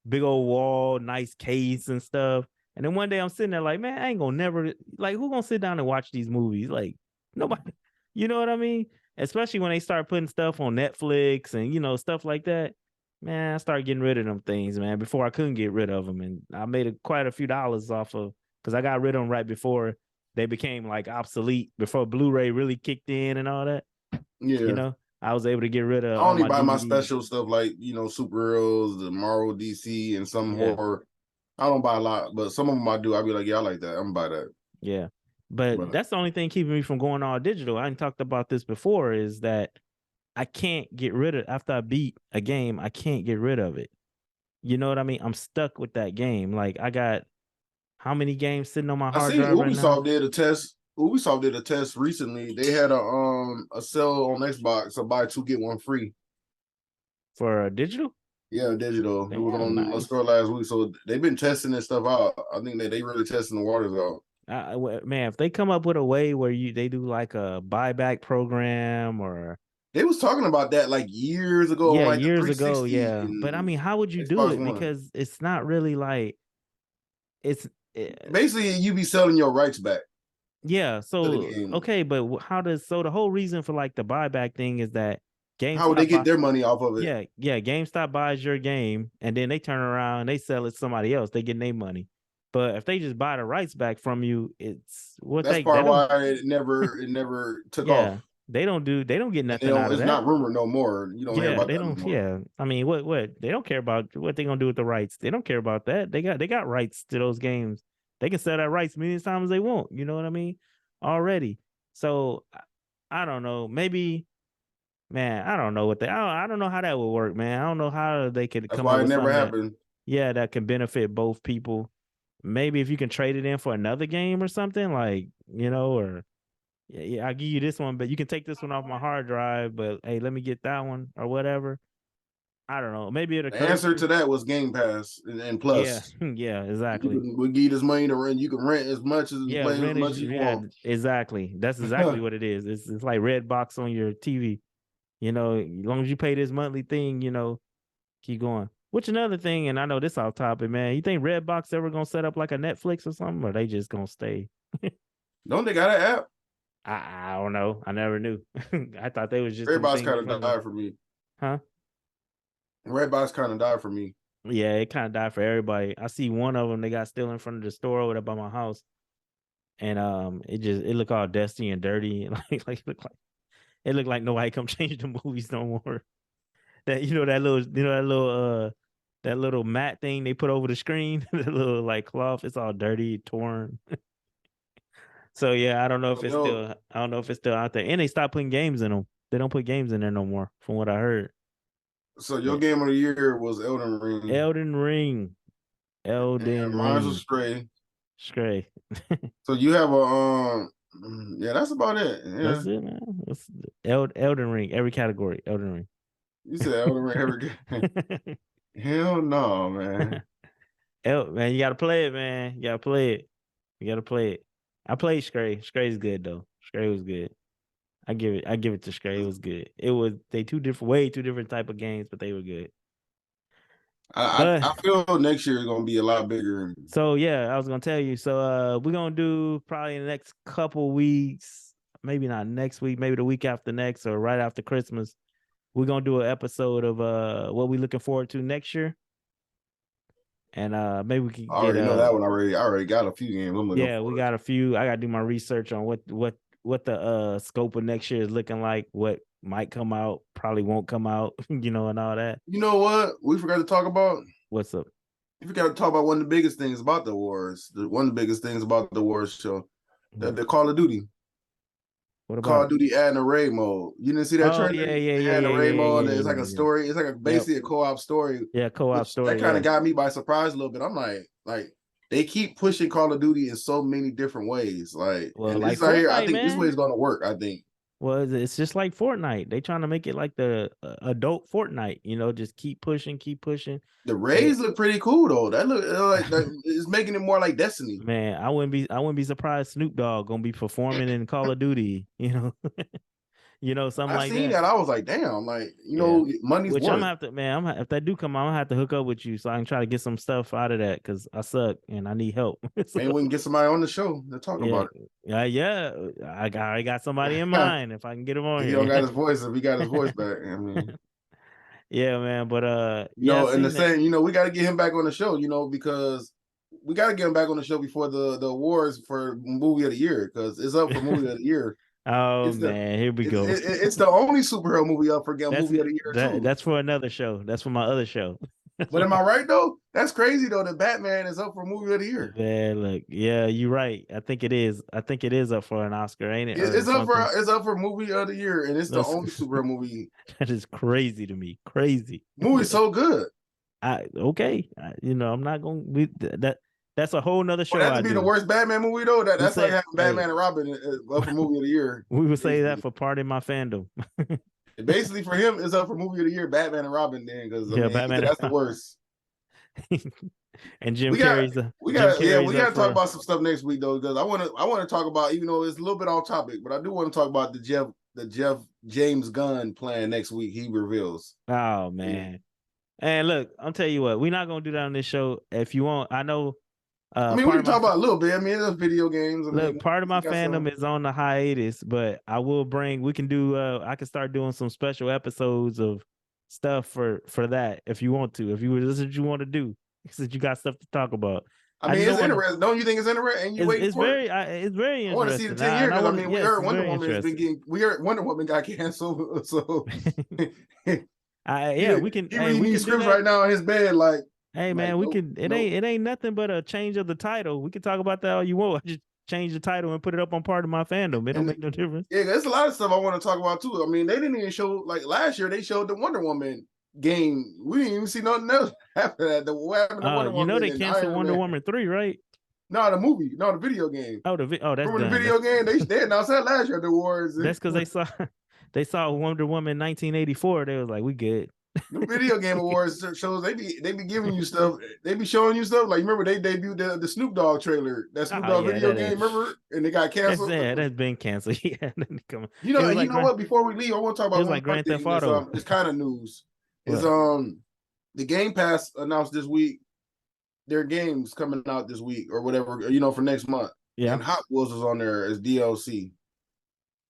Speaker 1: big old wall, nice case and stuff. And then one day I'm sitting there like, man, I ain't gonna never like who gonna sit down and watch these movies? Like nobody, you know what I mean? Especially when they start putting stuff on Netflix and stuff like that. Man, I started getting rid of them things, man. Before I couldn't get rid of them, and I made quite a few dollars off of because I got rid of them right before they became like obsolete. Before Blu-ray really kicked in and all that.
Speaker 2: Yeah.
Speaker 1: I was able to get rid of
Speaker 2: I
Speaker 1: all
Speaker 2: only
Speaker 1: my
Speaker 2: buy my
Speaker 1: DVDs.
Speaker 2: special stuff like superheroes, the Marvel, DC, and some
Speaker 1: Yeah.
Speaker 2: horror. I don't buy a lot, but some of them I do. I'll be like, yeah, I like that. I'm gonna buy that.
Speaker 1: Yeah. But
Speaker 2: But
Speaker 1: that's the only thing keeping me from going all digital. I talked about this before is that I can't get rid of after I beat a game, I can't get rid of it. You know what I mean? I'm stuck with that game. Like I got how many games sitting on my
Speaker 2: I
Speaker 1: hard
Speaker 2: seen
Speaker 1: drive right now?
Speaker 2: Ubisoft did a test. Ubisoft did a test recently. They had a sale on Xbox, so buy two get one free.
Speaker 1: For digital?
Speaker 2: Yeah, digital. It was
Speaker 1: Damn,
Speaker 2: on Let's
Speaker 1: nice.
Speaker 2: Go last week, so they've been testing this stuff out. I think that they really testing the waters out.
Speaker 1: Man, if they come up with a way where they do like a buyback program or
Speaker 2: They was talking about that like years ago on
Speaker 1: yeah,
Speaker 2: like the
Speaker 1: years ago,
Speaker 2: 360
Speaker 1: yeah. But I
Speaker 2: and
Speaker 1: mean, how would you do
Speaker 2: Xbox
Speaker 1: it?
Speaker 2: One.
Speaker 1: Because it's not really like it's
Speaker 2: Basically, you be selling your rights back
Speaker 1: yeah.
Speaker 2: to the
Speaker 1: So
Speaker 2: game.
Speaker 1: okay, but how does so the whole reason for like the buyback thing is that
Speaker 2: How would they
Speaker 1: GameStop
Speaker 2: get their money off of it?
Speaker 1: yeah, GameStop buys your game and then they turn around and they sell it to somebody else. They get their money. But if they just buy the rights back from you, it's what
Speaker 2: That's
Speaker 1: they
Speaker 2: part why
Speaker 1: don't
Speaker 2: it never took
Speaker 1: yeah.
Speaker 2: off.
Speaker 1: They don't get
Speaker 2: And
Speaker 1: nothing out of
Speaker 2: it's
Speaker 1: that.
Speaker 2: not rumored no more. You don't hear
Speaker 1: Yeah,
Speaker 2: about
Speaker 1: they
Speaker 2: that no
Speaker 1: don't.
Speaker 2: more.
Speaker 1: Yeah, I mean, what they don't care about what they gonna do with the rights. They don't care about that. They got rights to those games. They can sell that rights many times they want. You know what I mean? Already. So I don't know. Maybe, man, I don't know what I don't know how that would work, man. I don't know how they could
Speaker 2: That's
Speaker 1: come up
Speaker 2: why it
Speaker 1: with
Speaker 2: never
Speaker 1: something that
Speaker 2: happened.
Speaker 1: yeah that can benefit both people. Maybe if you can trade it in for another game or something like or yeah, I'll give you this one, but you can take this one off my hard drive. But hey, let me get that one or whatever. I don't know. Maybe it
Speaker 2: The
Speaker 1: occurs
Speaker 2: answer
Speaker 1: to
Speaker 2: to that was Game Pass and
Speaker 1: yeah,
Speaker 2: Plus.
Speaker 1: yeah, exactly.
Speaker 2: We give you this money to rent. You can rent as much as
Speaker 1: Yeah,
Speaker 2: play as
Speaker 1: rent
Speaker 2: much
Speaker 1: is
Speaker 2: as you
Speaker 1: yeah,
Speaker 2: want.
Speaker 1: exactly. That's exactly what it is. It's like Red Box on your TV. As long as you pay this monthly thing, keep going. Which another thing, and I know this off topic, man. You think Redbox ever gonna set up like a Netflix or something, or they just gonna stay?
Speaker 2: Don't they got an app?
Speaker 1: I don't know. I never knew. I thought they was just them
Speaker 2: Redbox
Speaker 1: things you
Speaker 2: kind
Speaker 1: fucking
Speaker 2: of
Speaker 1: with.
Speaker 2: died for me.
Speaker 1: Huh?
Speaker 2: Redbox kind of died for me.
Speaker 1: Yeah, it kind of died for everybody. I see one of them they got still in front of the store over there by my house, and it looked all dusty and dirty, it looked like nobody come change the movies no more. That that little mat thing they put over the screen, the little like cloth, it's all dirty, torn. So yeah, I don't know if it's still out there, and they stopped putting games in them. They don't put games in there no more, from what I heard.
Speaker 2: So your
Speaker 1: Eh,
Speaker 2: game of the year was Elden Ring,
Speaker 1: Elden Ring,
Speaker 2: and
Speaker 1: Elden
Speaker 2: mine was
Speaker 1: Ring,
Speaker 2: Stray.
Speaker 1: Stray.
Speaker 2: So you have a yeah, that's about it. Yeah,
Speaker 1: That's it, man. That's Elden Ring, every category, Elden Ring.
Speaker 2: you said Elden Ring every game. Hell no, man.
Speaker 1: Man, you gotta play it, man. You gotta play it. You gotta play it. I played Stray. Stray's good though. Stray was good. I give it to Stray. It was good. It was they way two different type of games, but they were good. But
Speaker 2: I feel next year is gonna be a lot bigger.
Speaker 1: so yeah, I was gonna tell you. So we're gonna do probably in the next couple weeks, maybe not next week, maybe the week after next or right after Christmas. We're gonna do an episode of what we looking forward to next year. And maybe we
Speaker 2: I
Speaker 1: could get
Speaker 2: already know that one already. I already got a few games I'm looking
Speaker 1: yeah, we
Speaker 2: forward
Speaker 1: got
Speaker 2: to.
Speaker 1: a few. I gotta do my research on what what the scope of next year is looking like, what might come out, probably won't come out, and all that.
Speaker 2: You know what? We forgot to talk about.
Speaker 1: What's up?
Speaker 2: We forgot to talk about one of the biggest things about the Wars. One of the biggest things about the Wars show, the Call of Duty.
Speaker 1: What about
Speaker 2: Call of Duty adding a raid mode. You didn't see that trailer? Adding a raid mode. It's like a story. It's like basically a co-op story.
Speaker 1: Yeah, co-op story.
Speaker 2: That kind of got me by surprise a little bit. I'm like they keep pushing Call of Duty in so many different ways. Like,
Speaker 1: well,
Speaker 2: and
Speaker 1: like
Speaker 2: this right here, I think
Speaker 1: man.
Speaker 2: this way is going to work. I think.
Speaker 1: Well, it's just like Fortnite. They trying to make it like the adult Fortnite. Just keep pushing.
Speaker 2: The raids look pretty cool though. That look like it's making it more like Destiny.
Speaker 1: Man, I wouldn't be surprised Snoop Dogg gonna be performing in Call of Duty. Something like that. I seen that.
Speaker 2: I was like, damn, like money's
Speaker 1: Which
Speaker 2: worth.
Speaker 1: I'm gonna have to, man. If that do come, I'm gonna have to hook up with you so I can try to get some stuff out of that because I suck and I need help.
Speaker 2: Maybe we can get somebody on the show to talk about it.
Speaker 1: Yeah. I got somebody in mind if I can get him on
Speaker 2: he
Speaker 1: here.
Speaker 2: Don't got his voice. If he got his voice back, I mean.
Speaker 1: Yeah, man. But
Speaker 2: and the same, we got to get him back on the show, because we got to get him back on the show before the awards for movie of the year because it's up for movie of the year.
Speaker 1: Oh man, here we go.
Speaker 2: It's the only superhero movie up for movie of the year too.
Speaker 1: That's for another show. That's for my other show.
Speaker 2: But am I right though? That's crazy though. That Batman is up for movie of the year.
Speaker 1: Man, look, yeah, you're right. I think it is. I think it is up for an Oscar, ain't it?
Speaker 2: It's up for movie of the year, and it's the only superhero movie.
Speaker 1: That is crazy to me. Crazy.
Speaker 2: Movie's so good.
Speaker 1: I'm not gonna that. That's a whole nother show.
Speaker 2: That to be the worst Batman movie though. That's like having Batman and Robin up for movie of the year.
Speaker 1: We would say that for Pardon My Fandom.
Speaker 2: Basically, for him, it's up for movie of the year, Batman and Robin. Then because
Speaker 1: Batman.
Speaker 2: That's the worst.
Speaker 1: And Jim Carrey's.
Speaker 2: We got to talk about some stuff next week though, because I want to talk about, even though it's a little bit off topic, but I do want to talk about the Jeff James Gunn plan next week. He reveals.
Speaker 1: Oh man, and look, I'll tell you what, we're not gonna do that on this show. If you want, I know.
Speaker 2: We can talk about a little bit. I mean, there's video games.
Speaker 1: Part of my fandom is on the hiatus, but I will we can do. I can start doing some special episodes of stuff for that if you want to. If this is what you want to do, since you got stuff to talk about.
Speaker 2: I mean, it's interesting. Don't you think it's interesting? And
Speaker 1: it's very interesting.
Speaker 2: I want to see the 10 years. I mean, we heard Wonder Woman has been getting. We heard Wonder Woman got canceled. So
Speaker 1: we can.
Speaker 2: He reading scripts right now in his bed, like.
Speaker 1: Hey man, we can. It ain't nothing but a change of the title. We can talk about that all you want. Just change the title and put it up on Part of My Fandom. It don't make no difference.
Speaker 2: Yeah, there's a lot of stuff I want to talk about too. I mean, they didn't even show, like last year they showed the Wonder Woman game. We didn't even see nothing else after that. What happened to Wonder Woman?
Speaker 1: They canceled Wonder Woman 3, right?
Speaker 2: No, the movie. No, the video game.
Speaker 1: Oh, that's
Speaker 2: remember the video game? They announced that last year at the awards.
Speaker 1: That's because they saw Wonder Woman 1984. They was like, we good.
Speaker 2: The video game awards shows they be giving you stuff. They be showing you stuff. Like remember they debuted the Snoop Dogg trailer. That Snoop Dogg video game. Remember, and they got canceled.
Speaker 1: That's been canceled. Yeah.
Speaker 2: You know what? Before we leave, I want to talk about
Speaker 1: like Grand Theft Auto.
Speaker 2: It's kind of news. Is the Game Pass announced this week their games coming out this week or whatever. For next month.
Speaker 1: Yeah.
Speaker 2: And Hot Wheels is on there as DLC.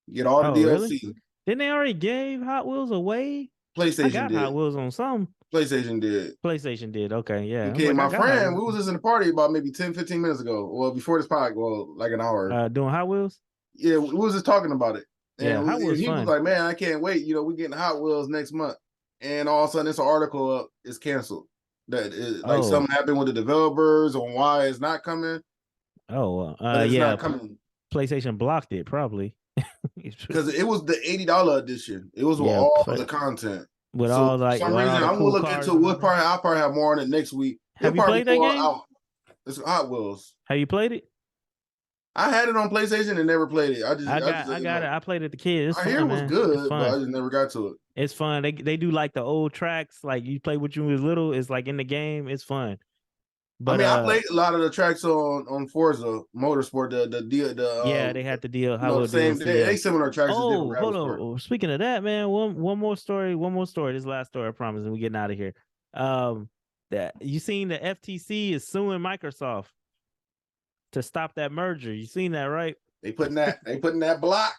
Speaker 2: You get all the DLC.
Speaker 1: Really? Didn't they already give Hot Wheels away?
Speaker 2: PlayStation did.
Speaker 1: Hot Wheels on some.
Speaker 2: PlayStation did. Okay,
Speaker 1: yeah.
Speaker 2: Okay, my friend, we was just in the party about maybe 10, 15 minutes ago. Well, before this podcast, like an hour.
Speaker 1: Doing Hot Wheels?
Speaker 2: Yeah, we was just talking about it. And
Speaker 1: Hot Wheels
Speaker 2: he was like, man, I can't wait. We getting Hot Wheels next month. And all of a sudden, this article up is canceled. That is, something happened with the developers on why it's not coming.
Speaker 1: Oh, it's not coming. PlayStation blocked it, probably.
Speaker 2: Because it was the $80 edition. It was with all the content.
Speaker 1: With all
Speaker 2: for some reason, I'm gonna look into what I'll probably have more on it next week.
Speaker 1: Have you played that game?
Speaker 2: It's Hot Wheels.
Speaker 1: Have you played it?
Speaker 2: I had it on PlayStation and never played it. I
Speaker 1: got it. I played it at the kids.
Speaker 2: I hear it was good, but I just never got to it.
Speaker 1: It's fun. They do like the old tracks, like you play when you was little. It's like in the game. It's fun. But
Speaker 2: I played a lot of the tracks on Forza Motorsport.
Speaker 1: They had the deal.
Speaker 2: They similar tracks.
Speaker 1: Oh, hold on. Speaking of that, man, one more story. This last story, I promise, and we're getting out of here. That you seen the FTC is suing Microsoft to stop that merger. You seen that, right?
Speaker 2: They putting that block.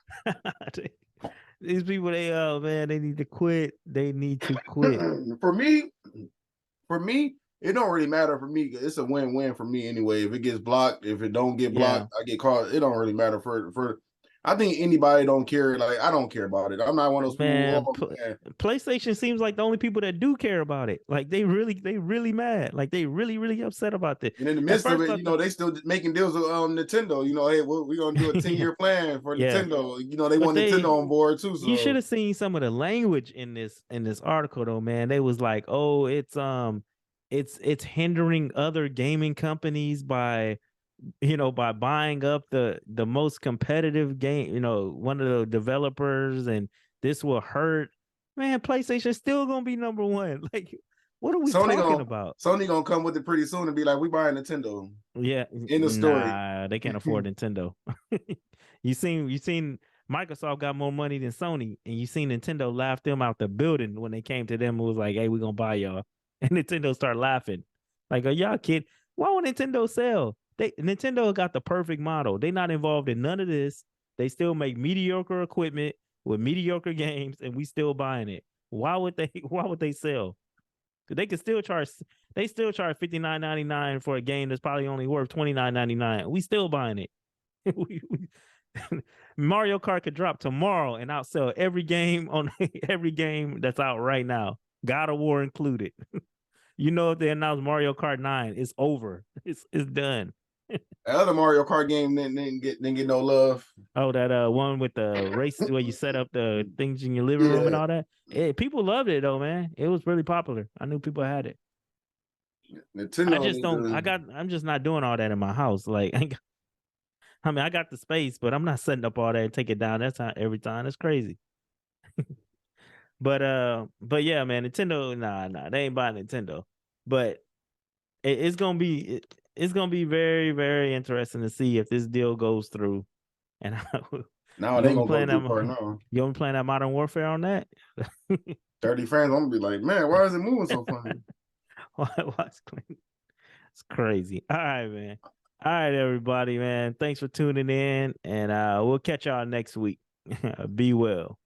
Speaker 1: These people, they need to quit. They need to quit.
Speaker 2: For me. It don't really matter for me. It's a win-win for me anyway. If it gets blocked, if it don't get blocked, I get caught. It don't really matter for I think anybody don't care. Like I don't care about it. I'm not one of those people who,
Speaker 1: Man,
Speaker 2: oh man.
Speaker 1: PlayStation seems like the only people that do care about it. Like they really mad. Like they really upset about this.
Speaker 2: And in the
Speaker 1: At
Speaker 2: midst of
Speaker 1: first,
Speaker 2: it,
Speaker 1: I
Speaker 2: you know,
Speaker 1: thought,
Speaker 2: they still making deals with Nintendo. You know, hey, we're gonna do a 10-year plan for
Speaker 1: yeah,
Speaker 2: Nintendo. You know, they
Speaker 1: but
Speaker 2: want Nintendo on board too.
Speaker 1: you should
Speaker 2: So
Speaker 1: have seen some of the language in this article though, man. They was like, oh, it's hindering other gaming companies by by buying up the most competitive game, one of the developers, and this will hurt. Man, PlayStation's still gonna be number one. Like, what are we
Speaker 2: Sony
Speaker 1: talking
Speaker 2: gonna
Speaker 1: about?
Speaker 2: Sony gonna come with it pretty soon and be like, we buying Nintendo.
Speaker 1: Yeah,
Speaker 2: End of story.
Speaker 1: nah, they can't afford Nintendo. you seen Microsoft got more money than Sony, and you seen Nintendo laugh them out the building when they came to them and was like, "Hey, we're gonna buy y'all," and Nintendo started laughing, like, "Are y'all kid? Why would Nintendo sell? Nintendo got the perfect model. They not involved in none of this. They still make mediocre equipment with mediocre games, and we still buying it. Why would they? Why would they sell? They could still charge. They still charge $59.99 for a game that's probably only worth $29.99. We still buying it. Mario Kart could drop tomorrow and outsell every game on every game that's out right now. God of War included. If they announce Mario Kart 9, it's over. It's done.
Speaker 2: The other Mario Kart game didn't get no love.
Speaker 1: Oh, that one with the race where you set up the things in your living room and
Speaker 2: Yeah,
Speaker 1: all that. People loved it though, man. It was really popular. I knew people had it. I
Speaker 2: Nintendo
Speaker 1: just
Speaker 2: need
Speaker 1: don't.
Speaker 2: to.
Speaker 1: I'm just not doing all that in my house. Like, I got the space, but I'm not setting up all that and take it down. That's not every time. That's crazy. But yeah, man, Nintendo. Nah, they ain't buying Nintendo. But it's gonna be it's gonna be very very interesting to see if this deal goes through. And
Speaker 2: Now
Speaker 1: you
Speaker 2: it ain't
Speaker 1: gonna be
Speaker 2: gonna go
Speaker 1: playing
Speaker 2: too far
Speaker 1: that?
Speaker 2: now.
Speaker 1: You gonna be playing that Modern Warfare on that?
Speaker 2: 30 frames, I'm gonna be like, man, why is it moving so funny?
Speaker 1: It's crazy. All right, man. All right, everybody, man. Thanks for tuning in, and we'll catch y'all next week. Be well.